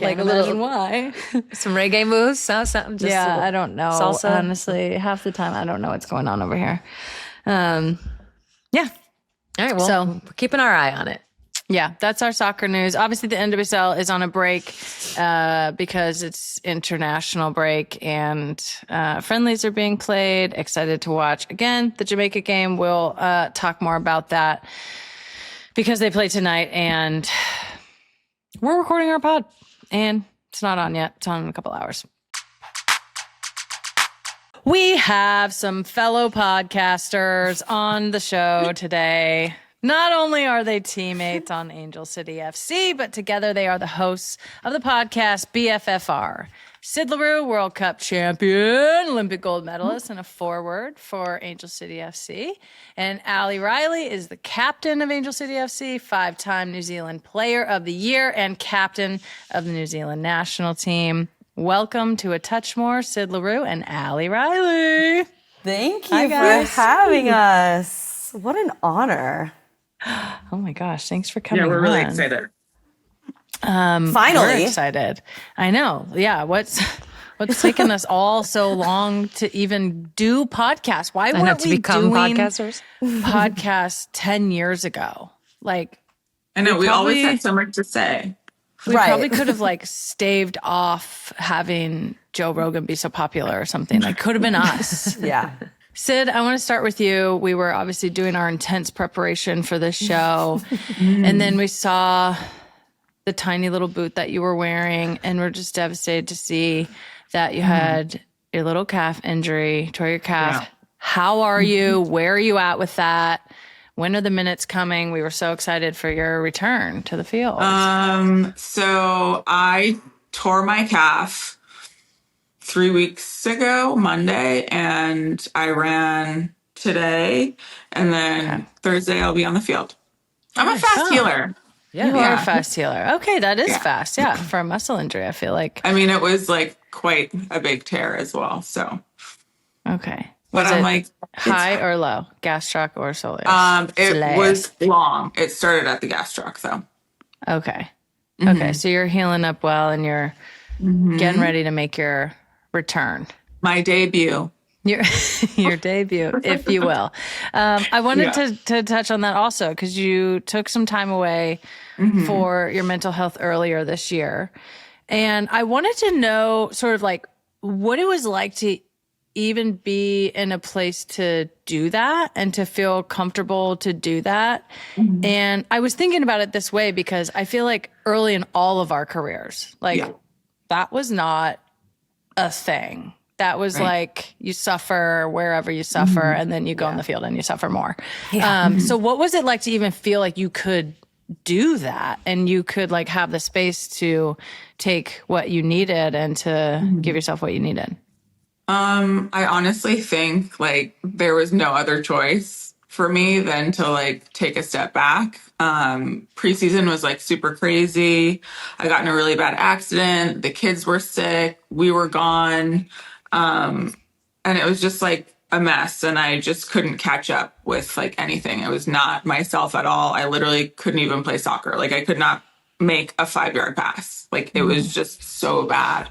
a little why some reggae moves, something. Just I don't know. Salsa. Honestly, half the time I don't know what's going on over here. All right. Well, so we're keeping our eye on it. Yeah, that's our soccer news. Obviously, the NWSL is on a break because it's international break and friendlies are being played. Excited to watch again the Jamaica game. We'll talk more about that because they play tonight and we're recording our pod. And it's not on yet. It's on in a couple hours. We have some fellow podcasters on the show today. Not only are they teammates on Angel City FC, but together they are the hosts of the podcast BFFR. Syd Leroux, World Cup champion, Olympic gold medalist, and a forward for Angel City FC. And Ali Riley is the captain of Angel City FC, 5-time New Zealand Player of the Year, and captain of the New Zealand national team. Welcome to A Touch More, Syd Leroux and Ali Riley. Thank you for having us. What an honor. Oh my gosh, thanks for coming on. Yeah, we're really excited. Finally. We're excited. I know. Yeah. What's taken us all so long to even do podcasts? Why weren't we doing podcasters? Podcasts 10 years ago? Like, I know we always had so much to say. We probably could have like staved off having Joe Rogan be so popular or something. Like, could have been us. Yeah. Syd, I want to start with you. We were obviously doing our intense preparation for this show. And then we saw the tiny little boot that you were wearing, and we're just devastated to see that you had your little calf injury, tore your calf. Yeah. How are you? Where are you at with that? When are the minutes coming? We were so excited for your return to the field. So I tore my calf 3 weeks ago, Monday, and I ran today. And then Thursday, I'll be on the field. I'm a fast healer. You are a fast healer. Okay, that is fast. Yeah, for a muscle injury, I feel like. I mean, it was like quite a big tear as well. So, okay. but Was I'm it like high or low, gastroc or soleus? it was long. It started at the gastroc though. Okay. Okay, so you're healing up well, and you're getting ready to make your return. My debut. Your debut, if you will. I wanted to touch on that also, because you took some time away for your mental health earlier this year. And I wanted to know sort of like what it was like to even be in a place to do that and to feel comfortable to do that. And I was thinking about it this way because I feel like early in all of our careers, like that was not a thing. That was like you suffer wherever you suffer, and then you go on the field and you suffer more. So what was it like to even feel like you could do that and you could like have the space to take what you needed and to give yourself what you needed? I honestly think like there was no other choice for me than to like take a step back. Preseason was like super crazy. I got in a really bad accident. The kids were sick. We were gone. And it was just like a mess, and I just couldn't catch up with like anything. I was not myself at all. I literally couldn't even play soccer. Like I could not make a 5-yard pass. Like it was just so bad.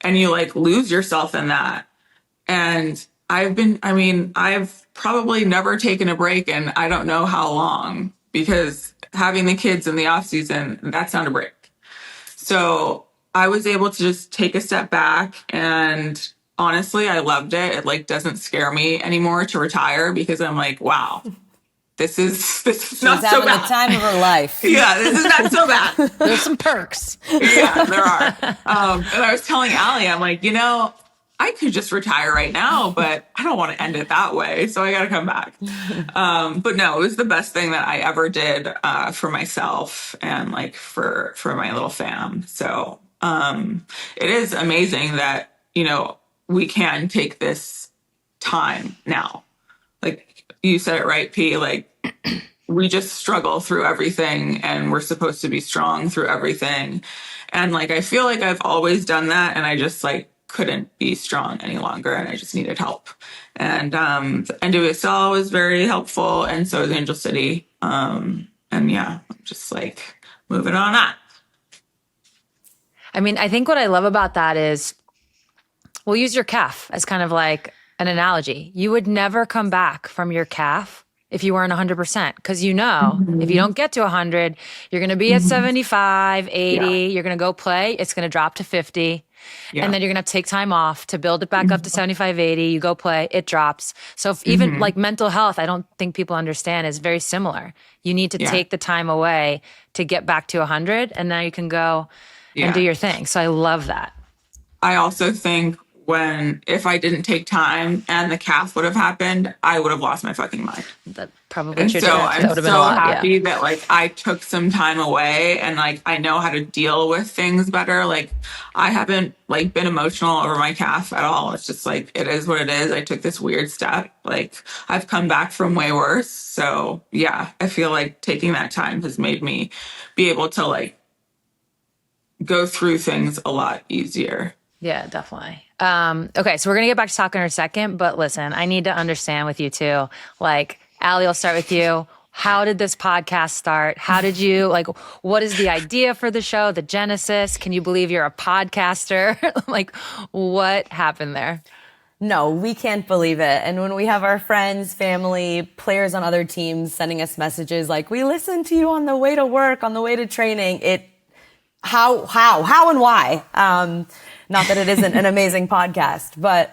And you like lose yourself in that. And I've probably never taken a break in I don't know how long, because having the kids in the off season, that's not a break. So I was able to just take a step back, and honestly, I loved it. It like doesn't scare me anymore to retire, because I'm like, wow, this is not so bad. The time of her life. Yeah, this is not so bad. There's some perks. Yeah, there are. And I was telling Allie, I'm like, I could just retire right now, but I don't want to end it that way. So I got to come back. But no, it was the best thing that I ever did for myself and like for my little fam. So it is amazing that, we can take this time now. Like you said it right, P, like we just struggle through everything, and we're supposed to be strong through everything. And like, I feel like I've always done that, and I just like couldn't be strong any longer, and I just needed help. And the NWSL was very helpful, and so is Angel City. And yeah, I'm just like moving on up. I mean, I think what I love about that is we'll use your calf as kind of like an analogy. You would never come back from your calf if you weren't 100%, because if you don't get to 100, you're going to be at 75, 80, you're going to go play, it's going to drop to 50. And then you're going to have to take time off to build it back up to 75, 80. You go play, it drops. So if even like mental health, I don't think people understand, is very similar. You need to take the time away to get back to 100, and now you can go and do your thing. So I love that. I also think if I didn't take time and the calf would have happened, I would have lost my fucking mind. That probably And should so have. I'm so happy that like I took some time away, and like I know how to deal with things better. Like I haven't like been emotional over my calf at all. It's just like, it is what it is. I took this weird step. Like I've come back from way worse. So yeah, I feel like taking that time has made me be able to like go through things a lot easier. Yeah, definitely. Okay, so we're going to get back to soccer in a second, but listen, I need to understand with you too. Like, Allie, I'll start with you. How did this podcast start? How did you, like, what is the idea for the show, the genesis? Can you believe you're a podcaster? Like, what happened there? No, we can't believe it. And when we have our friends, family, players on other teams sending us messages like, we listened to you on the way to work, on the way to training, how and why? Not that it isn't an amazing podcast, but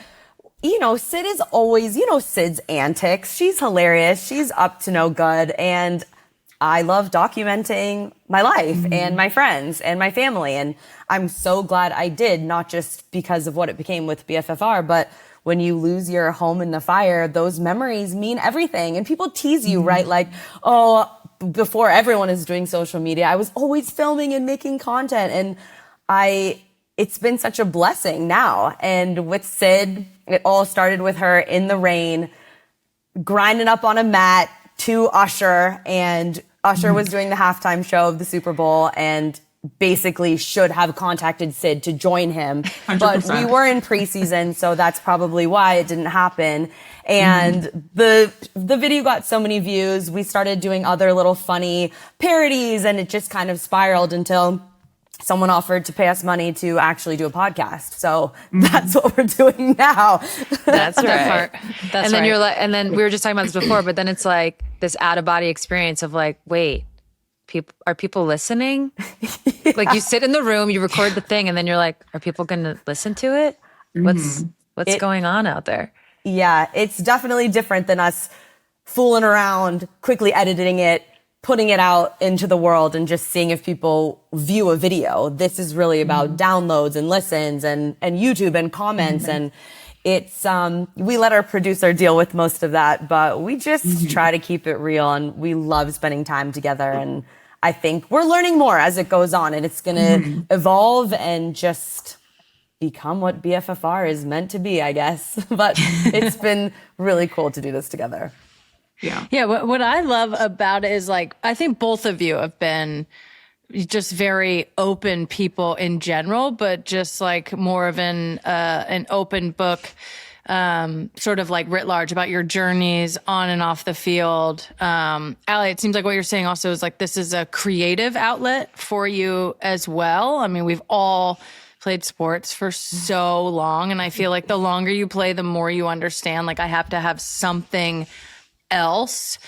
Syd is always, Syd's antics. She's hilarious. She's up to no good. And I love documenting my life and my friends and my family. And I'm so glad I did, not just because of what it became with BFFR, but when you lose your home in the fire, those memories mean everything. And people tease you, right? Like, oh, before everyone is doing social media, I was always filming and making content. And I it's been such a blessing now. And with Syd, it all started with her in the rain, grinding up on a mat to Usher, and Usher was doing the halftime show of the Super Bowl and basically should have contacted Syd to join him. 100%. But we were in preseason, so that's probably why it didn't happen. And the video got so many views. We started doing other little funny parodies, and it just kind of spiraled until someone offered to pay us money to actually do a podcast. So that's what we're doing now. That's right. That's and then right. you're like, and then we were just talking about this before, but then it's like this out of body experience of like, wait, are people listening? Like you sit in the room, you record the thing, and then you're like, are people going to listen to it? What's going on out there? Yeah, it's definitely different than us fooling around, quickly editing it, putting it out into the world and just seeing if people view a video. This is really about downloads and listens and YouTube and comments. And it's, we let our producer deal with most of that, but we just try to keep it real, and we love spending time together. And I think we're learning more as it goes on, and it's going to evolve and just become what BFFR is meant to be, I guess. But it's been really cool to do this together. Yeah. What I love about it is like, I think both of you have been just very open people in general, but just like more of an open book, sort of like writ large about your journeys on and off the field. Ali, it seems like what you're saying also is like, this is a creative outlet for you as well. I mean, we've all played sports for so long, and I feel like the longer you play, the more you understand, like I have to have something else.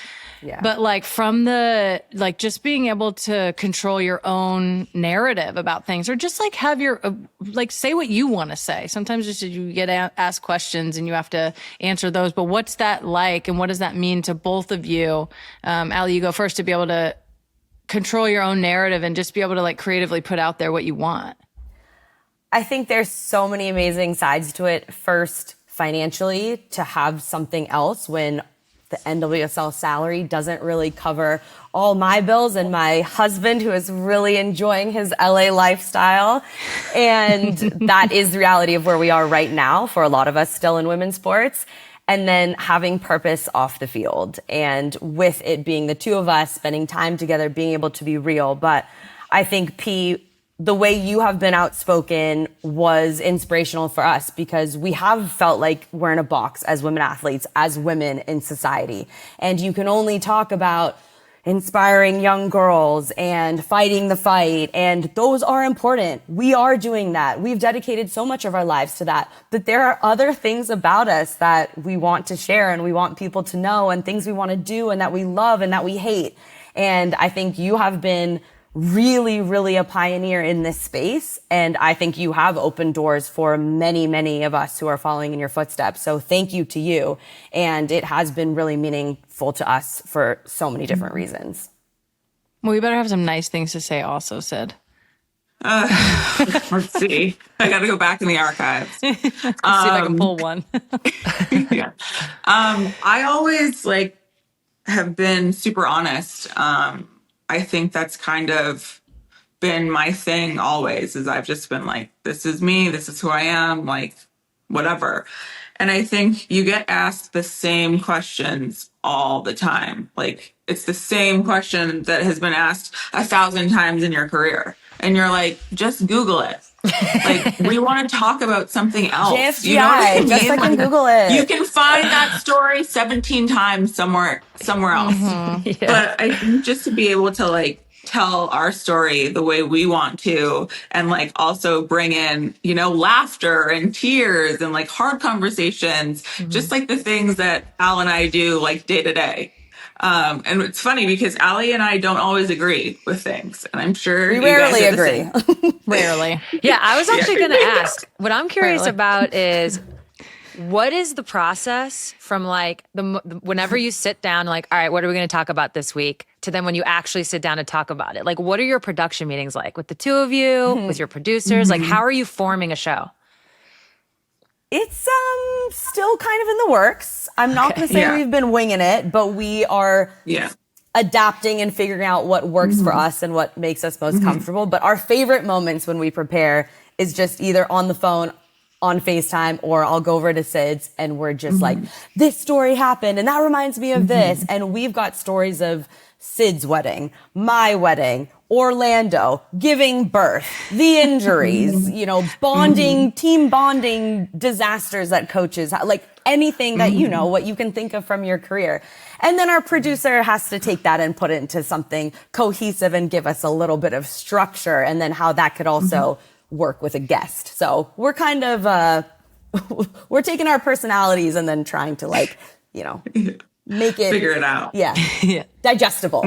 Yeah. But like from the, like just being able to control your own narrative about things, or just like have your, like say what you want to say. Sometimes just you get asked questions and you have to answer those. But what's that like? And what does that mean to both of you? Ali, you go first, to be able to control your own narrative and just be able to like creatively put out there what you want. I think there's so many amazing sides to it. First, financially, to have something else when the NWSL salary doesn't really cover all my bills, and my husband, who is really enjoying his LA lifestyle. And that is the reality of where we are right now for a lot of us still in women's sports. And then having purpose off the field, and with it being the two of us spending time together, being able to be real. But I think, P, the way you have been outspoken was inspirational for us, because we have felt like we're in a box as women athletes, as women in society. And you can only talk about inspiring young girls and fighting the fight. And those are important. We are doing that. We've dedicated so much of our lives to that. But there are other things about us that we want to share, and we want people to know, and things we want to do, and that we love and that we hate. And I think you have been really, really a pioneer in this space. And I think you have opened doors for many, many of us who are following in your footsteps. So thank you to you. And it has been really meaningful to us for so many different reasons. Well, we better have some nice things to say also, Syd. Let's see. I got to go back in the archives. See if I can pull one. Yeah. I always like have been super honest. I think that's kind of been my thing always, is I've just been like, this is me, this is who I am, like whatever. And I think you get asked the same questions all the time. Like it's the same question that has been asked 1,000 times in your career. And you're like, just Google it. Like, we want to talk about something else. JFGI, you know what I mean? just like Google it. You can find that story 17 times somewhere else. Yeah. But I think just to be able to like tell our story the way we want to, and like also bring in, you know, laughter and tears and like hard conversations, just like the things that Al and I do like day to day. And it's funny because Ali and I don't always agree with things, and I'm sure We you guys rarely are the agree. same. Rarely. Yeah, I was actually going to ask. What I'm curious Really? about is, what is the process from like whenever you sit down, like, all right, what are we going to talk about this week, to then when you actually sit down to talk about it? Like, what are your production meetings like with the two of you, with your producers? Like, how are you forming a show? It's still kind of in the works. I'm not going to say Yeah. we've been winging it, but we are Yeah. adapting and figuring out what works for us and what makes us most comfortable. But our favorite moments when we prepare is just either on the phone, on FaceTime, or I'll go over to Syd's and we're just like, this story happened and that reminds me of this. And we've got stories of Syd's wedding, my wedding, Orlando, giving birth, the injuries, you know, bonding, team bonding disasters that coaches, like anything that, you know, what you can think of from your career. And then our producer has to take that and put it into something cohesive and give us a little bit of structure, and then how that could also work with a guest. So we're kind of, we're taking our personalities and then trying to, like, you know, make it, figure it out. Yeah. Digestible.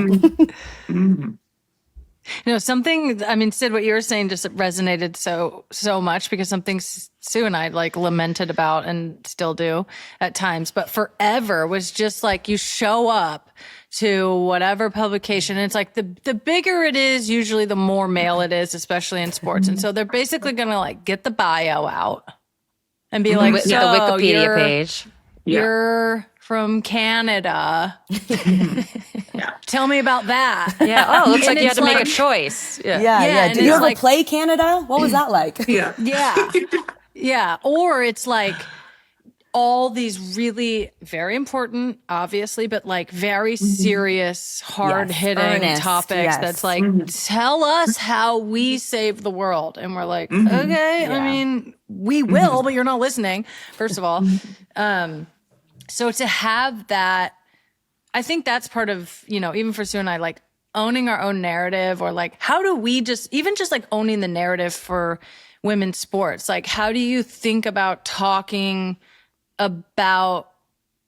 You know, something, I mean, Syd, what you were saying just resonated so much, because something Sue and I like lamented about and still do at times, but forever was just like, you show up to whatever publication, and it's like the bigger it is, usually the more male it is, especially in sports. And so they're basically going to like get the bio out and be like, so the Wikipedia page. You're from Canada. Tell me about that. Yeah. Oh, looks like you had to make a like- choice. Yeah. Yeah. and Did you it's ever like- play Canada? What was that like? Yeah. Yeah. Or it's like all these really very important, obviously, but like very serious, hard hitting earnest, topics. yes. That's like, tell us how we save the world. And we're like, okay, I mean, we will, but you're not listening, first of all. So to have that, I think that's part of, you know, even for Sue and I, like owning our own narrative, or like, how do we just like owning the narrative for women's sports? Like, how do you think about talking about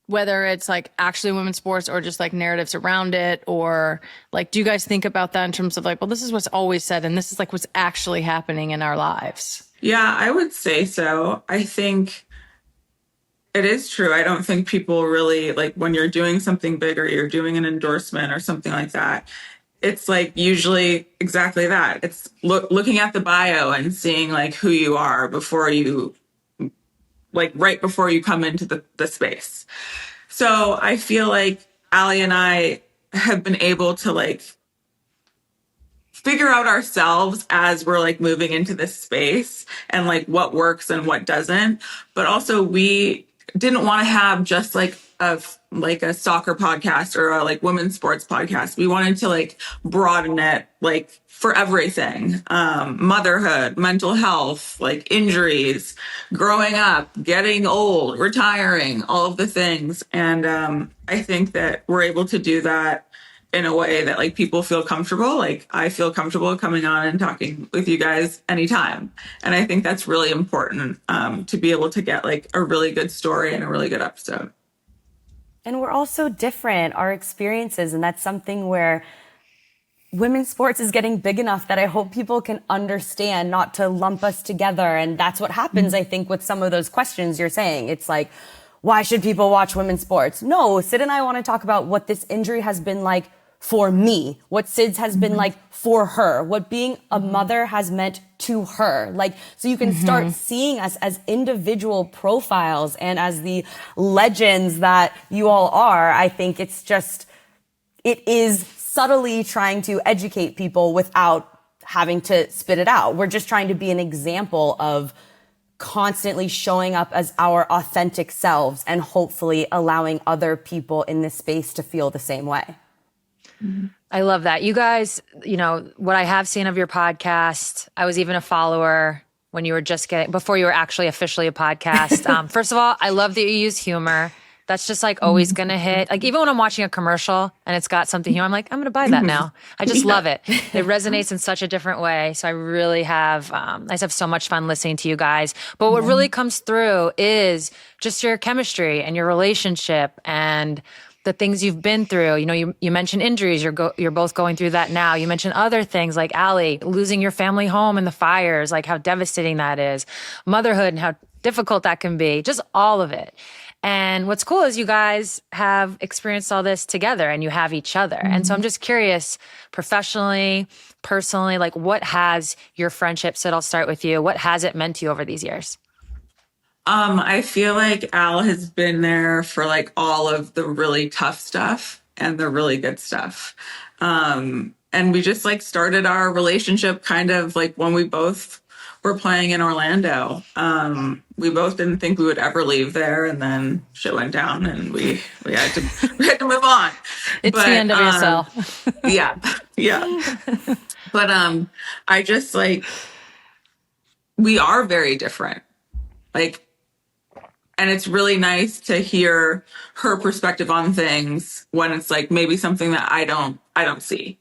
whether it's like actually women's sports or just like narratives around it? Or like, do you guys think about that in terms of like, well, this is what's always said and this is like what's actually happening in our lives? Yeah, I would say so. I think it is true. I don't think people really, like, when you're doing something big or you're doing an endorsement or something like that, it's like usually exactly that. It's looking at the bio and seeing like who you are before you, like right before you come into the space. So I feel like Ali and I have been able to like figure out ourselves as we're like moving into this space, and like what works and what doesn't. But also we didn't want to have just like a soccer podcast or a like women's sports podcast. We wanted to like broaden it like for everything. Motherhood, mental health, like injuries, growing up, getting old, retiring, all of the things. And I think that we're able to do that in a way that like people feel comfortable. Like I feel comfortable coming on and talking with you guys anytime. And I think that's really important, to be able to get like a really good story and a really good episode. And we're all so different, our experiences. And that's something where women's sports is getting big enough that I hope people can understand not to lump us together. And that's what happens, I think, with some of those questions you're saying. It's like, why should people watch women's sports? No, Syd and I want to talk about what this injury has been like for me, what Syd's has been like for her, what being a mother has meant to her. Like, so you can start seeing us as individual profiles and as the legends that you all are. I think it's just, it is subtly trying to educate people without having to spit it out. We're just trying to be an example of constantly showing up as our authentic selves and hopefully allowing other people in this space to feel the same way. I love that. You guys, you know, what I have seen of your podcast, I was even a follower when you were before you were actually officially a podcast. First of all, I love that you use humor. That's just like always going to hit. Like even when I'm watching a commercial and it's got something here, I'm like, I'm going to buy that now. I just love it. It resonates in such a different way. So I really have, I just have so much fun listening to you guys. But what really comes through is just your chemistry and your relationship and the things you've been through. You know, you mentioned injuries. You're both going through that now. You mentioned other things like Ali, losing your family home in the fires, like how devastating that is, motherhood and how difficult that can be, just all of it. And what's cool is you guys have experienced all this together and you have each other. And so I'm just curious, professionally, personally, like what has your friendship, Syd, I'll start with you. What has it meant to you over these years? I feel like Al has been there for like all of the really tough stuff and the really good stuff. And we just like started our relationship kind of like when we both were playing in Orlando. We both didn't think we would ever leave there, and then shit went down, and we had to move on. It's the NWSL. Yeah. But I just like, we are very different. Like, and it's really nice to hear her perspective on things when it's like maybe something that I don't see.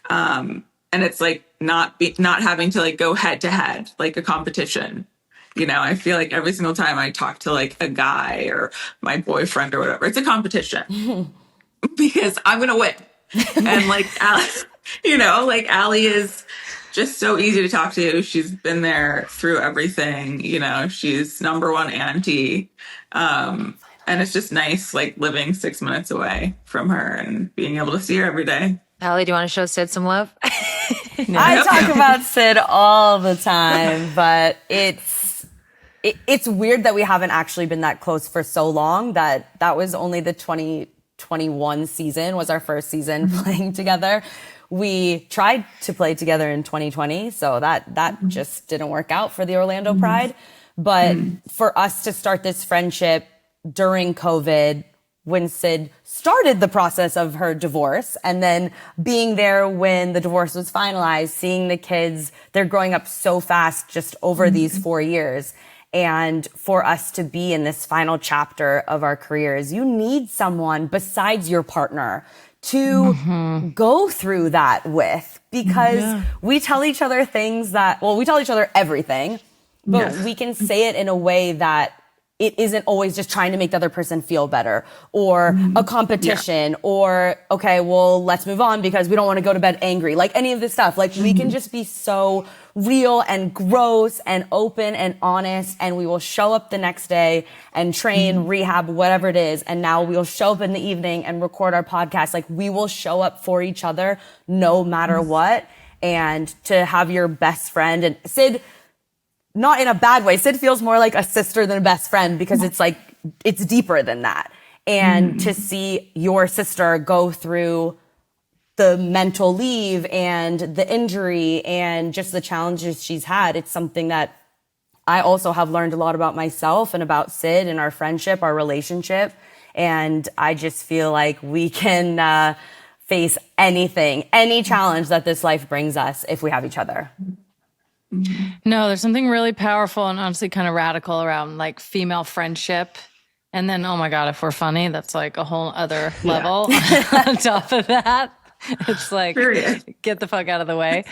And it's like not having to like go head to head, like a competition. You know, I feel like every single time I talk to like a guy or my boyfriend or whatever, it's a competition because I'm going to win. And like, like Allie is just so easy to talk to. She's been there through everything. You know, she's number one auntie. And it's just nice, like living 6 minutes away from her and being able to see her every day. Allie, do you want to show Syd some love? I talk about Syd all the time, but it's weird that we haven't actually been that close for so long. That was only the 2021 season was our first season playing together. We tried to play together in 2020, so that just didn't work out for the Orlando Pride. But for us to start this friendship during COVID, when Syd started the process of her divorce, and then being there when the divorce was finalized, seeing the kids, they're growing up so fast just over these 4 years. And for us to be in this final chapter of our careers, you need someone besides your partner to go through that with, because we tell each other things we tell each other everything, but we can say it in a way that it isn't always just trying to make the other person feel better or a competition or, okay, well, let's move on because we don't want to go to bed angry. Like any of this stuff. Like we can just be so real and gross and open and honest, and we will show up the next day and train, rehab, whatever it is. And now we'll show up in the evening and record our podcast. Like we will show up for each other no matter what. And to have your best friend, and Syd, not in a bad way. Syd feels more like a sister than a best friend because it's like, it's deeper than that. And to see your sister go through the mental leave and the injury and just the challenges she's had, it's something that I also have learned a lot about myself and about Syd and our friendship, our relationship. And I just feel like we can face anything, any challenge that this life brings us if we have each other. No, there's something really powerful and honestly kind of radical around like female friendship. And then, oh my God, if we're funny, that's like a whole other level on top of that. It's like, get the fuck out of the way.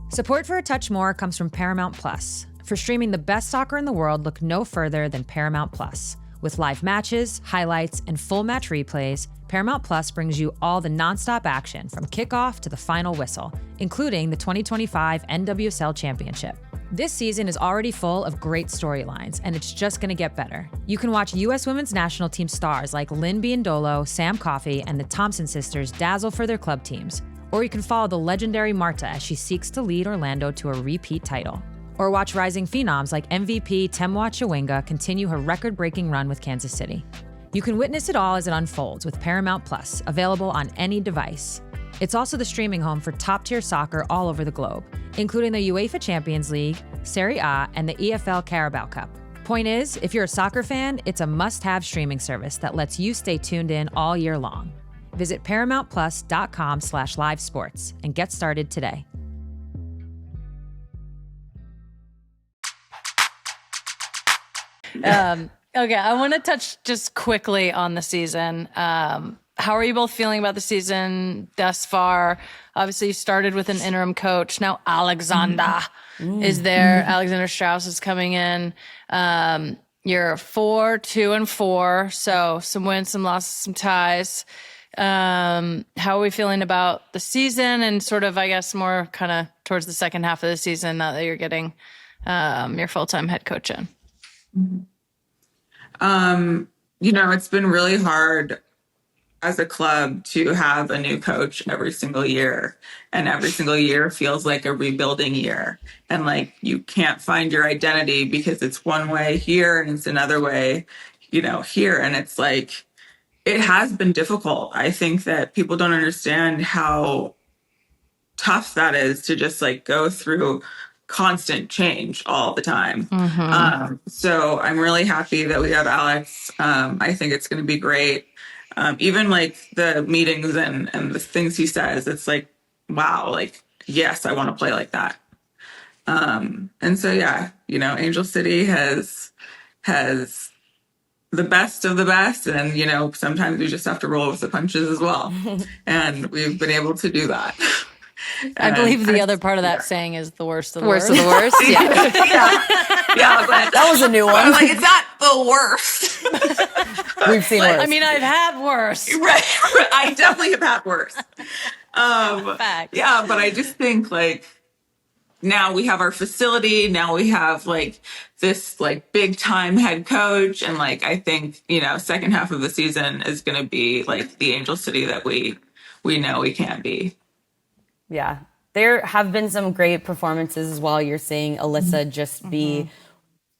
Support for A Touch More comes from Paramount Plus. For streaming the best soccer in the world, look no further than Paramount Plus. With live matches, highlights, and full match replays, Paramount Plus brings you all the nonstop action from kickoff to the final whistle, including the 2025 NWSL Championship. This season is already full of great storylines, and it's just going to get better. You can watch U.S. Women's National Team stars like Lynn Biondolo, Sam Coffey, and the Thompson sisters dazzle for their club teams. Or you can follow the legendary Marta as she seeks to lead Orlando to a repeat title. Or watch rising phenoms like MVP Temwa Chawinga continue her record-breaking run with Kansas City. You can witness it all as it unfolds with Paramount Plus, available on any device. It's also the streaming home for top-tier soccer all over the globe, including the UEFA Champions League, Serie A, and the EFL Carabao Cup. Point is, if you're a soccer fan, it's a must-have streaming service that lets you stay tuned in all year long. Visit ParamountPlus.com/live sports and get started today. Okay, I want to touch just quickly on the season. How are you both feeling about the season thus far? Obviously, you started with an interim coach. Now Alexander is there. Alexander Straus is coming in. You're 4-2-4, so some wins, some losses, some ties. How are we feeling about the season and sort of, I guess, more kind of towards the second half of the season now that you're getting your full-time head coach in? It's been really hard as a club to have a new coach every single year, and every single year feels like a rebuilding year, and like you can't find your identity because it's one way here and it's another way, here. And it's like, it has been difficult. I think that people don't understand how tough that is to just like go through constant change all the time. So I'm really happy that we have Alex. I think it's going to be great. Even like the meetings and the things he says, it's like, wow, like, yes, I want to play like that. And so, yeah, you know, Angel City has the best of the best. And, you know, sometimes we just have to roll with the punches as well. And we've been able to do that. I believe the other part of that saying is the worst of the Worst worst. of the worst. Yeah. Yeah, but That was a new one. like, it's not the worst. We've seen worse. I mean, I've had worse. Right. I definitely have had worse. Facts. Yeah, but I just think like now we have our facility. Now we have like this like big time head coach. And like, I think, you know, second half of the season is going to be like the Angel City that we know we can be. Yeah. There have been some great performances as well. You're seeing Alyssa just be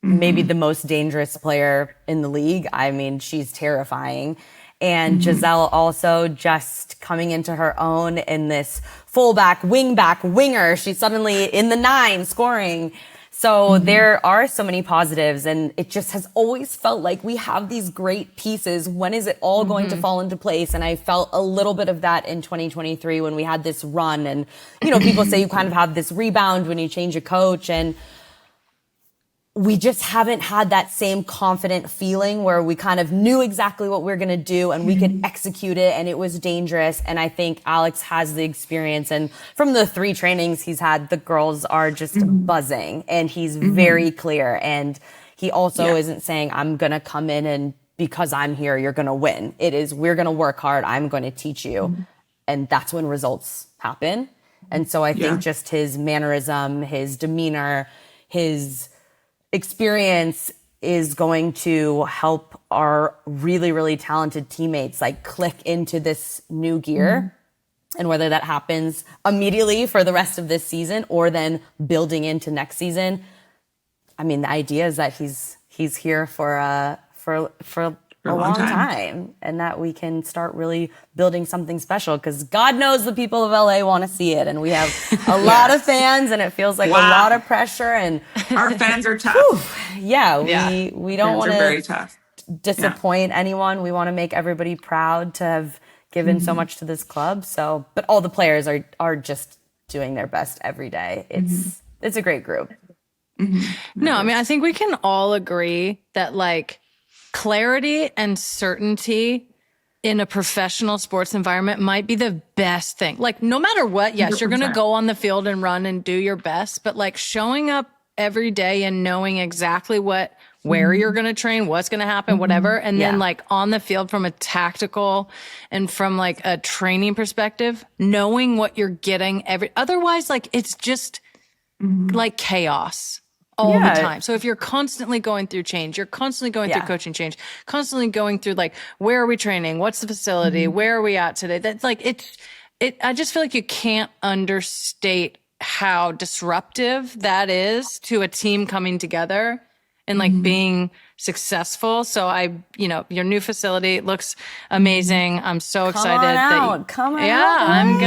maybe the most dangerous player in the league. I mean, she's terrifying. And Giselle also just coming into her own in this fullback, wingback, winger. She's suddenly in the 9 scoring. So there are so many positives, and it just has always felt like we have these great pieces. When is it all going to fall into place? And I felt a little bit of that in 2023 when we had this run. And, you know, people say you kind of have this rebound when you change a coach, and we just haven't had that same confident feeling where we kind of knew exactly what we were going to do and we could execute it, and it was dangerous. And I think Alex has the experience, and from the 3 trainings he's had, the girls are just buzzing, and he's very clear. And he also isn't saying, I'm going to come in and because I'm here, you're going to win. It is, we're going to work hard. I'm going to teach you. And that's when results happen. And so I think just his mannerism, his demeanor, his experience is going to help our really, really talented teammates like click into this new gear. And whether that happens immediately for the rest of this season or then building into next season, I mean, the idea is that he's here for a long time, and that we can start really building something special, because God knows the people of LA want to see it, and we have a lot of fans, and it feels like a lot of pressure, and our fans are tough. We don't want very to tough. disappoint anyone. We want to make everybody proud to have given so much to this club. So, but all the players are just doing their best every day. It's a great group. No, I mean, I think we can all agree that like clarity and certainty in a professional sports environment might be the best thing. Like, no matter what, yes, you're going to go on the field and run and do your best, but like showing up every day and knowing exactly where you're going to train, what's going to happen, whatever. And then like on the field from a tactical and from like a training perspective, knowing what you're getting otherwise, like it's just like chaos all the time. So if you're constantly going through change, you're constantly going through coaching change, constantly going through like, where are we training? What's the facility? Where are we at today? That's like, I just feel like you can't understate how disruptive that is to a team coming together and like being successful. So your new facility looks amazing. I'm so excited. Come on out. I'm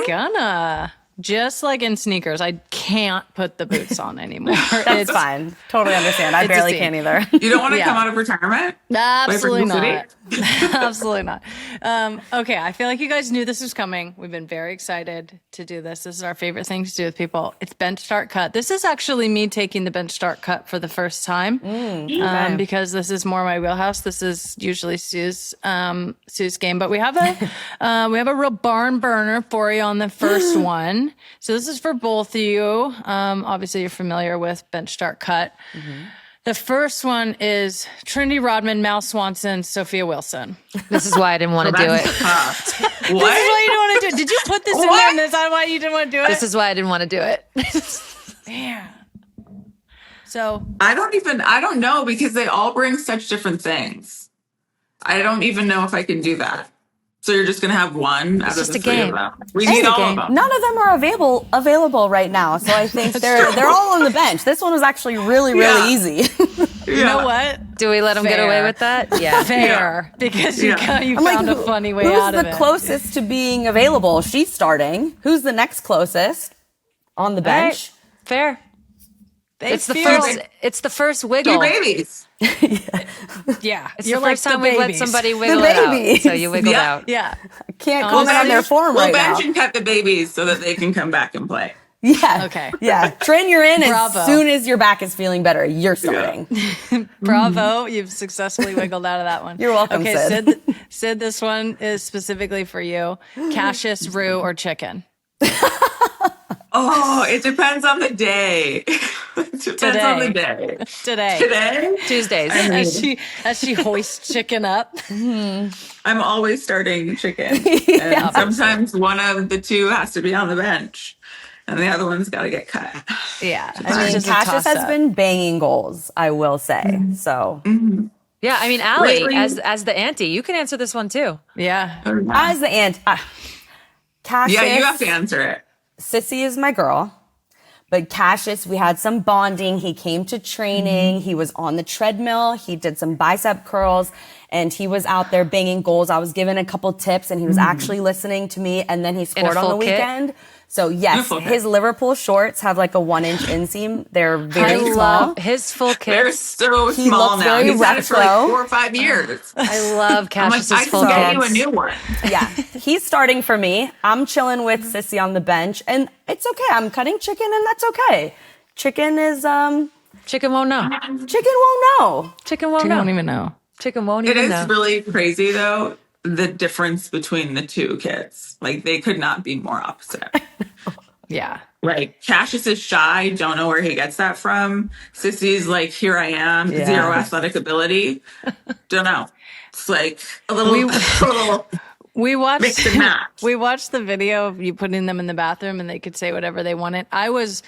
gonna. Just like in sneakers, I can't put the boots on anymore. That's fine. Totally understand. I barely can either. You don't want to come out of retirement? Absolutely not. Absolutely not. Okay, I feel like you guys knew this was coming. We've been very excited to do this. This is our favorite thing to do with people. It's bench start cut. This is actually me taking the bench start cut for the first time because this is more my wheelhouse. This is usually Sue's game, but we have a real barn burner for you on the first one. So this is for both of you. Obviously, you're familiar with bench start cut. The first one is Trinity Rodman, Mal Swanson, Sophia Wilson. This is why I didn't want to do it. What? This is why you didn't want to do it. Did you put this in there and is that why you didn't want to do it? This is why I didn't want to do it. Man. So I don't know, because they all bring such different things. I don't even know if I can do that. So you're just going to have one out of the three of them. We need all of them. None of them are available right now. So I think they're all on the bench. This one was actually really easy. You know what? Do we let him get away with that? Yeah. Fair. Because you I'm found a funny way who's out of the it. closest to being available? She's starting. Who's the next closest on the All right. bench? Fair. They It's the feel- first. It's the first Two wiggle. babies. Yeah. It's You're the first like time the we've let babies. somebody wiggle it out. babies. So you wiggled Yeah. out. Yeah. Can't comment on their form We'll right now. bench and cut the babies so that they can come back and play. Yeah. Okay. Yeah. Trin, you're in Bravo. as soon as your back is feeling better. You're starting. Bravo. You've successfully wiggled out of that one. You're welcome, Okay, Syd. Sid, this one is specifically for you. Cassius, roux, or chicken? Oh, it depends on the day. It depends on the day. Today. Today, Tuesdays. As she hoists chicken up. I'm always starting chicken. And sometimes one of the two has to be on the bench and the other one's got to get cut. Yeah. I mean, Cassius has been banging goals, I will say. So, Yeah, I mean, Allie, Lately- as the auntie, you can answer this one too. Yeah. as the aunt, Cassius, Yeah, you have to answer it. Sissy is my girl. But Cassius, we had some bonding. He came to training. He was on the treadmill. He did some bicep curls and he was out there banging goals. I was given a couple tips and he was actually listening to me. And then he scored on the full kit? weekend. So yes, full kit. his Liverpool shorts have like a 1-inch inseam. They're very I small. love his full They're kit. so He small looks now. very He's had it for retro. like 4 or 5 years. I love I'm like, Cassius's I full can get you a kits. new one. Yeah, he's starting for me. I'm chilling with Sissy on the bench, and it's okay. I'm cutting chicken, and that's okay. Chicken is Chicken won't know. chicken won't know. Chicken won't I know. don't even know. Chicken won't It even is know. really crazy though, the difference between the two kids. Like they could not be more opposite. Yeah. Like Cassius is shy, don't know where he gets that from. Sissy's like, here I am, Yeah. zero athletic ability. Don't know. It's like a little We watched Mix and match. We watched the video of you putting them in the bathroom and they could say whatever they wanted. I was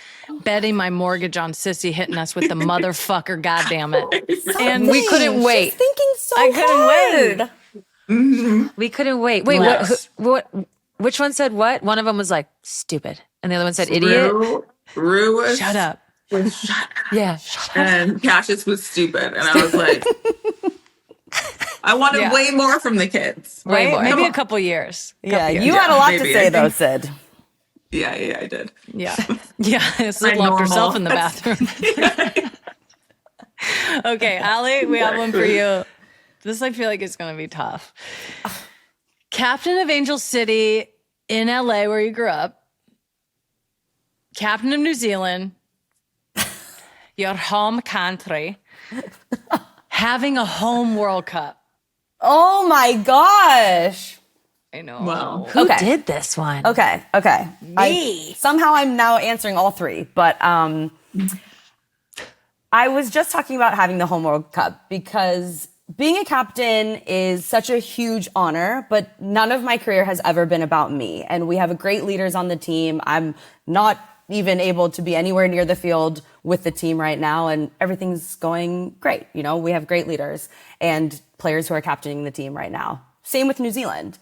betting my mortgage on Sissy hitting us with the motherfucker, goddammit. And We couldn't wait. She's thinking so I couldn't hard. We couldn't wait. Wait, Yes. what? Which one said what? One of them was like stupid, and the other one said idiot. Rue was shut up. shut up. Yeah. And Cassius was stupid. And I was like, I wanted Yeah. way more from the kids. Way Right? more. Maybe Come a on. couple years. Yeah, years. you Yeah, had a lot to maybe. say I though, think- Sid. Yeah, I did. Yeah. Yeah. Sid My locked herself normal- in the bathroom. Okay, Allie, we have one for you. This I feel like is going to be tough. Captain of Angel City in LA, where you grew up. Captain of New Zealand. Your home country. Having a home World Cup. Oh my gosh. I know. Wow. Who Okay. did this one? Okay. Me. Somehow I'm now answering all three, but I was just talking about having the home World Cup because being a captain is such a huge honor, but none of my career has ever been about me. And we have great leaders on the team. I'm not even able to be anywhere near the field with the team right now, and everything's going great. You know, we have great leaders and players who are captaining the team right now. Same with New Zealand.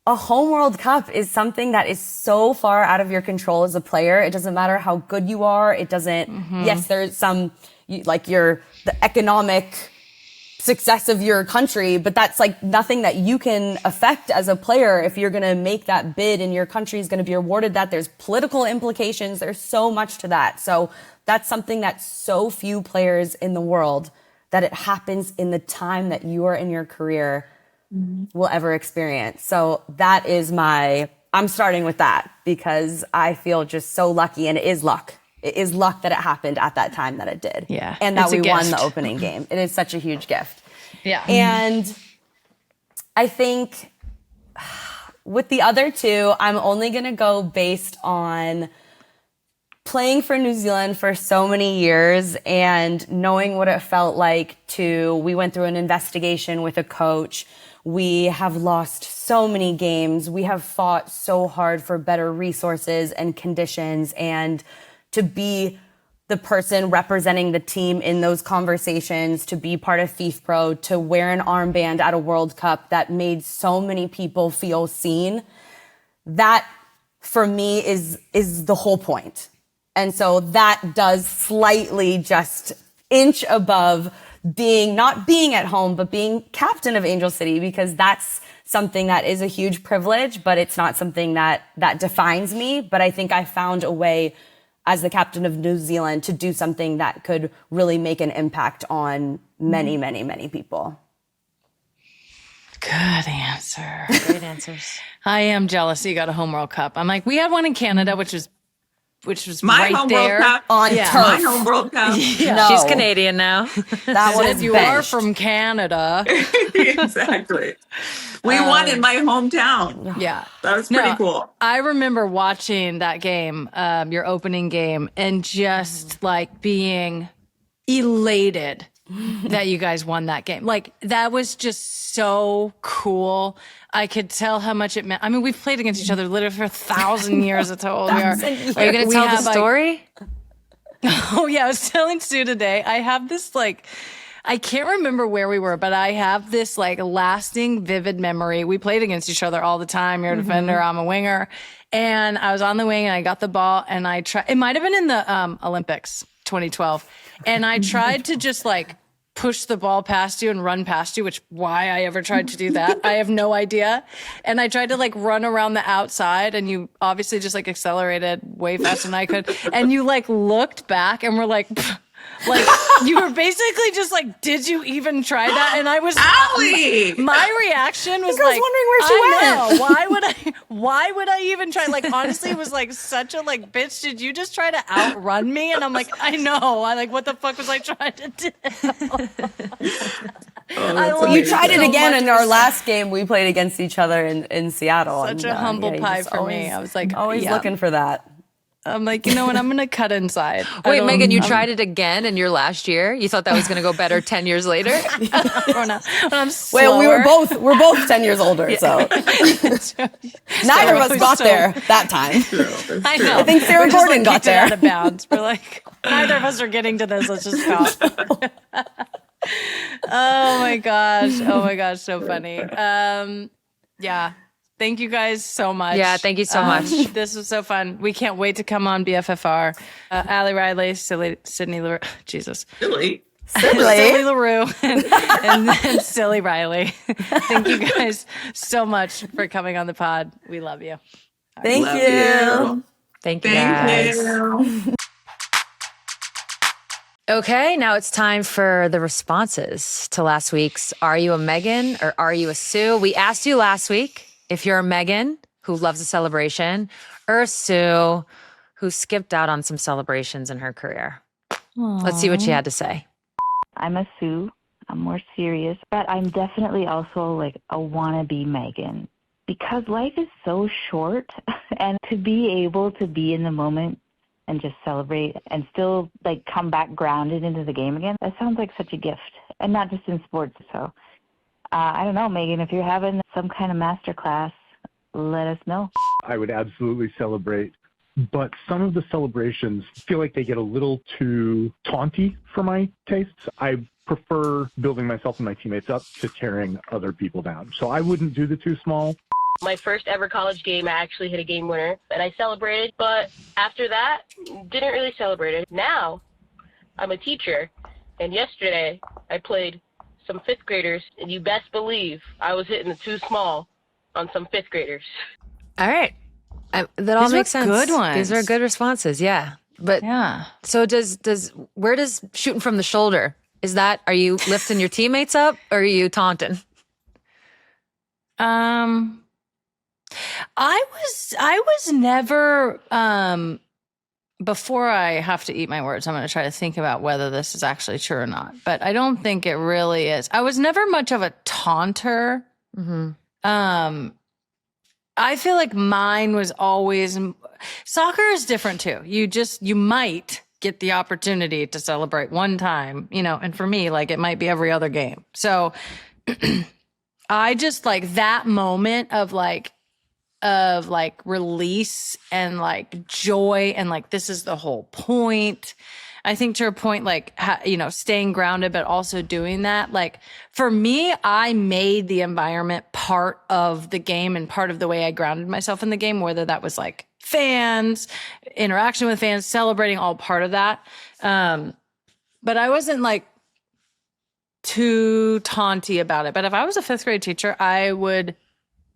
A home World Cup is something that is so far out of your control as a player. It doesn't matter how good you are. It doesn't, yes, there's some, the economic success of your country, but that's like nothing that you can affect as a player. If you're going to make that bid and your country is going to be awarded that, there's political implications. There's so much to that. So that's something that so few players in the world, that it happens in the time that you are in your career, will ever experience. So that is I'm starting with that because I feel just so lucky, and it is luck. It is luck that it happened at that time that it did. Yeah, And that it's a we won gift. the opening game. It is such a huge gift. Yeah. And I think with the other two, I'm only going to go based on playing for New Zealand for so many years and knowing what it felt like we went through an investigation with a coach. We have lost so many games. We have fought so hard for better resources and conditions, and to be the person representing the team in those conversations, to be part of FIFPro, to wear an armband at a World Cup that made so many people feel seen. That for me is the whole point. And so that does slightly just inch above not being at home, but being captain of Angel City, because that's something that is a huge privilege, but it's not something that defines me. But I think I found a way as the captain of New Zealand to do something that could really make an impact on many, many, many people. Good answer. Great answers. I am jealous that you got a home World Cup. I'm like, we had one in Canada, which was My right home there. World Cup. On Yeah. turf. My home World Cup. No. She's Canadian now. That one is If you are benched. from Canada. Exactly. We won in my hometown. Yeah. That was pretty cool. I remember watching that game, your opening game, and just like being elated that you guys won that game. Like, that was just so cool. I could tell how much it meant. I mean, we've played against each other literally for 1,000 years. That's how old we are. Are you going to tell the story? Oh, yeah. I was telling Sue today. I have this, like, I can't remember where we were, but I have this, like, lasting, vivid memory. We played against each other all the time. You're a defender. I'm a winger. And I was on the wing, and I got the ball, and I tried. It might have been in the Olympics, 2012. And I tried to just, like, push the ball past you and run past you, which why I ever tried to do that, I have no idea. And I tried to like run around the outside, and you obviously just like accelerated way faster than I could. And you like looked back and were like, like you were basically just like, did you even try that? And I was, Allie! my reaction was I was like, wondering where she why would I even try? Like, honestly, it was like such a like, bitch, did you just try to outrun me? And I'm like, I know. I like, what the fuck was I trying to do? I love You tried it so again much. in our last game. We played against each other in Seattle. Such and, a humble you pie just for me. I was like, always yeah. looking for that. I'm like, you know what? I'm going to cut inside. Wait, Megan, you tried it again in your last year? You thought that was going to go better 10 years later? when I'm Well, we're slower. both 10 years older, so neither of us got there that time. I know. I think Sarah We just, Gordon got kicked it there. out of bounds. We're like, neither of us are getting to this. Let's just stop. Oh my gosh, so funny. Yeah. Thank you guys so much. Yeah, thank you so much. This was so fun. We can't wait to come on BFFR. Ali Riley, Sydney Leroux, Jesus. Really? Silly Leroux and then Silly Riley. Thank you guys so much for coming on the pod. We love you. Thank Love you. Thank you, Thank guys. you. Okay, now it's time for the responses to last week's Are You a Megan or Are You a Sue? We asked you last week if you're a Megan who loves a celebration or a Sue who skipped out on some celebrations in her career. Let's see what she had to say. I'm a Sue. I'm more serious, but I'm definitely also like a wannabe Megan because life is so short, and to be able to be in the moment and just celebrate and still like come back grounded into the game again, that sounds like such a gift, and not just in sports. So I don't know, Megan, if you're having some kind of master class, let us know. I would absolutely celebrate, but some of the celebrations feel like they get a little too taunty for my tastes. I prefer building myself and my teammates up to tearing other people down. So I wouldn't do the too small. My first ever college game, I actually hit a game winner, and I celebrated. But after that, didn't really celebrate it. Now, I'm a teacher, and yesterday I played some fifth graders, and you best believe I was hitting the too small on some fifth graders. All right. That all These were makes sense. good ones. These are good responses, yeah. But Yeah. so where does shooting from the shoulder, are you lifting your teammates up or are you taunting? I was never, before I have to eat my words, I'm going to try to think about whether this is actually true or not, but I don't think it really is. I was never much of a taunter. Mm-hmm. I feel like mine was always, soccer is different too. You might get the opportunity to celebrate one time, and for me, like it might be every other game. So I just like that moment of release and like joy and like this is the whole point. I think to your point, like staying grounded, but also doing that. Like for me, I made the environment part of the game and part of the way I grounded myself in the game. Whether that was like fans, interaction with fans, celebrating, all part of that. but I wasn't like too taunty about it. But if I was a 5th grade teacher, I would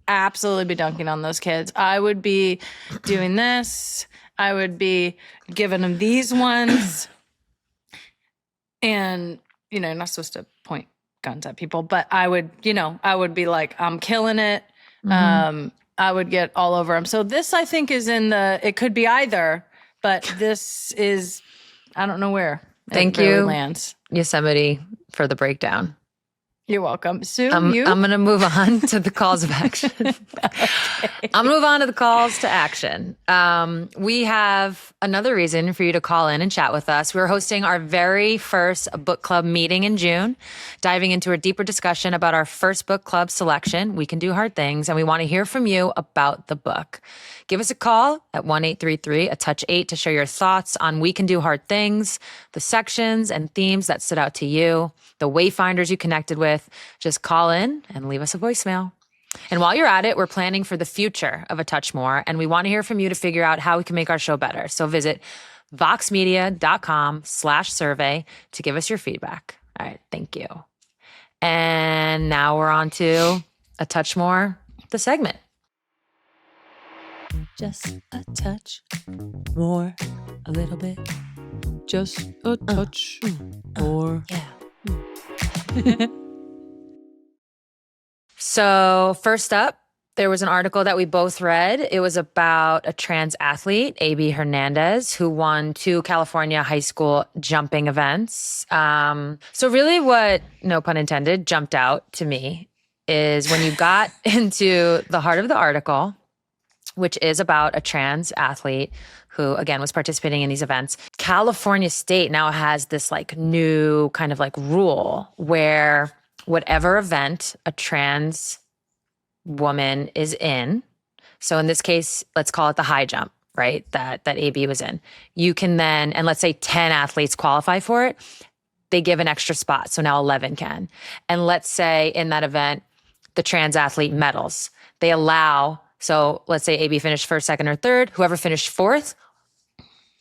absolutely be dunking on those kids. I would be doing this. I would be giving them these ones. And, you know, you're not supposed to point guns at people, but I would, you know, I would be like, I'm killing it. I would get all over them. So this, I think, is in it could be either, but this is, I don't know where. Thank it really you, lands. Yosemite, for the breakdown. You're welcome. Sue, I'm you? going to move on to the calls of action. I'm going to move on to the calls to action. We have another reason for you to call in and chat with us. We're hosting our very first book club meeting in June, diving into a deeper discussion about our first book club selection, We Can Do Hard Things, and we want to hear from you about the book. Give us a call at 1-833-A-TOUCH-8 to share your thoughts on We Can Do Hard Things, the sections and themes that stood out to you, the wayfinders you connected with. Just call in and leave us a voicemail. And while you're at it, we're planning for the future of A Touch More, and we want to hear from you to figure out how we can make our show better. So visit voxmedia.com/survey to give us your feedback. All right, thank you. And now we're on to A Touch More, the segment. Just a touch more, a little bit. Just a touch more. Yeah. So first up, there was an article that we both read. It was about a trans athlete, AB Hernandez, who won 2 California high school jumping events. So really what, no pun intended, jumped out to me is when you got into the heart of the article, which is about a trans athlete who, again, was participating in these events. California State now has this like new kind of like rule where whatever event a trans woman is in, so in this case, let's call it the high jump, right, that AB was in, you can then, and let's say 10 athletes qualify for it, they give an extra spot, so now 11 can. And let's say in that event, the trans athlete medals. They allow, so let's say AB finished first, second, or third, whoever finished fourth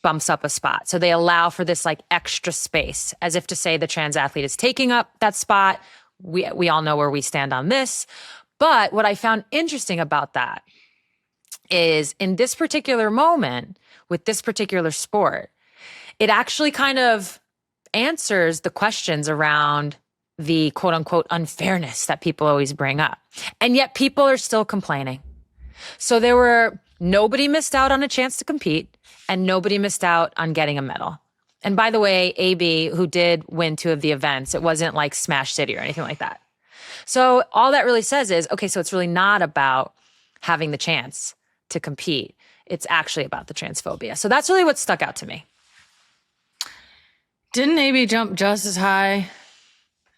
bumps up a spot. So they allow for this like extra space, as if to say the trans athlete is taking up that spot. We all know where we stand on this. But what I found interesting about that is in this particular moment with this particular sport, it actually kind of answers the questions around the quote unquote unfairness that people always bring up. And yet people are still complaining. So nobody missed out on a chance to compete and nobody missed out on getting a medal. And by the way, AB, who did win 2 of the events, it wasn't like Smash City or anything like that. So all that really says is, okay, so it's really not about having the chance to compete. It's actually about the transphobia. So that's really what stuck out to me. Didn't AB jump just as high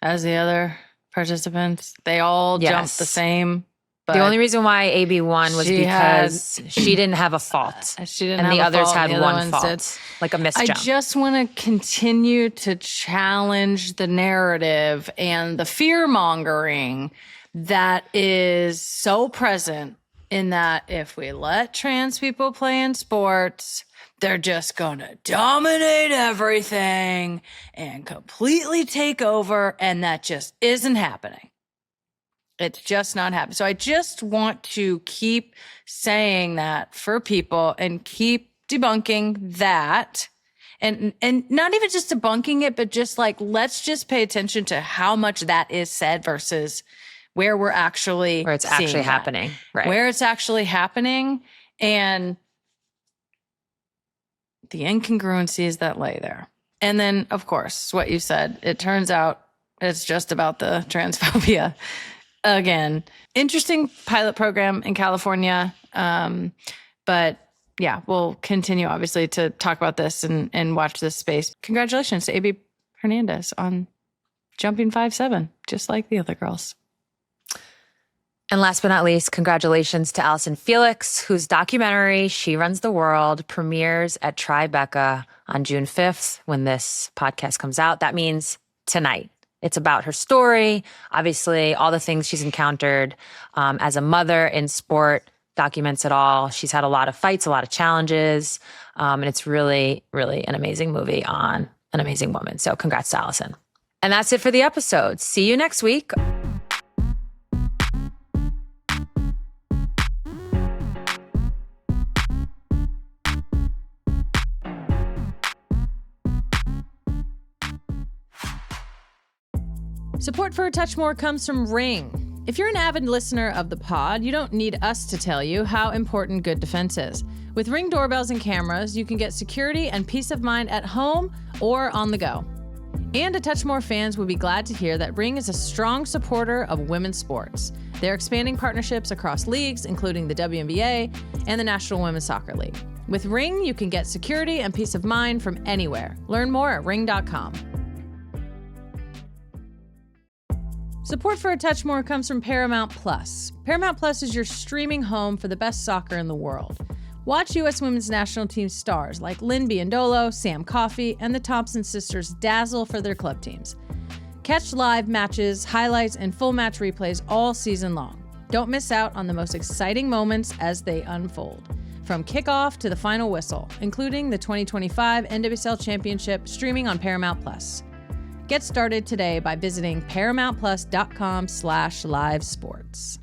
as the other participants? They all jumped the same. But the only reason why AB won was because she didn't have a fault. She didn't and have the a others fault, had and the other one ones fault, did. like a missed I jump. just want to continue to challenge the narrative and the fear mongering that is so present in that if we let trans people play in sports, they're just going to dominate everything and completely take over. And that just isn't happening. It's just not happening. So I just want to keep saying that for people and keep debunking that. And not even just debunking it, but just like, let's just pay attention to how much that is said versus where it's actually happening. Right. Where it's actually happening and the incongruencies that lay there. And then, of course, what you said, it turns out it's just about the transphobia. Again, interesting pilot program in California. But yeah, we'll continue obviously to talk about this and watch this space. Congratulations to AB Hernandez on jumping 5'7", just like the other girls. And last but not least, congratulations to Allyson Felix, whose documentary, She Runs the World, premieres at Tribeca on June 5th when this podcast comes out. That means tonight. It's about her story, obviously, all the things she's encountered as a mother in sport, documents it all. She's had a lot of fights, a lot of challenges, and it's really, really an amazing movie on an amazing woman. So congrats to Allyson. And that's it for the episode. See you next week. Support for A Touch More comes from Ring. If you're an avid listener of the pod, you don't need us to tell you how important good defense is. With Ring doorbells and cameras, you can get security and peace of mind at home or on the go. And A Touch More fans will be glad to hear that Ring is a strong supporter of women's sports. They're expanding partnerships across leagues, including the WNBA and the National Women's Soccer League. With Ring, you can get security and peace of mind from anywhere. Learn more at ring.com. Support for A Touch More comes from Paramount Plus. Paramount Plus is your streaming home for the best soccer in the world. Watch U.S. Women's National Team stars like Lynn Biondolo, Sam Coffey, and the Thompson sisters dazzle for their club teams. Catch live matches, highlights, and full match replays all season long. Don't miss out on the most exciting moments as they unfold. From kickoff to the final whistle, including the 2025 NWSL Championship streaming on Paramount Plus. Get started today by visiting ParamountPlus.com/livesports.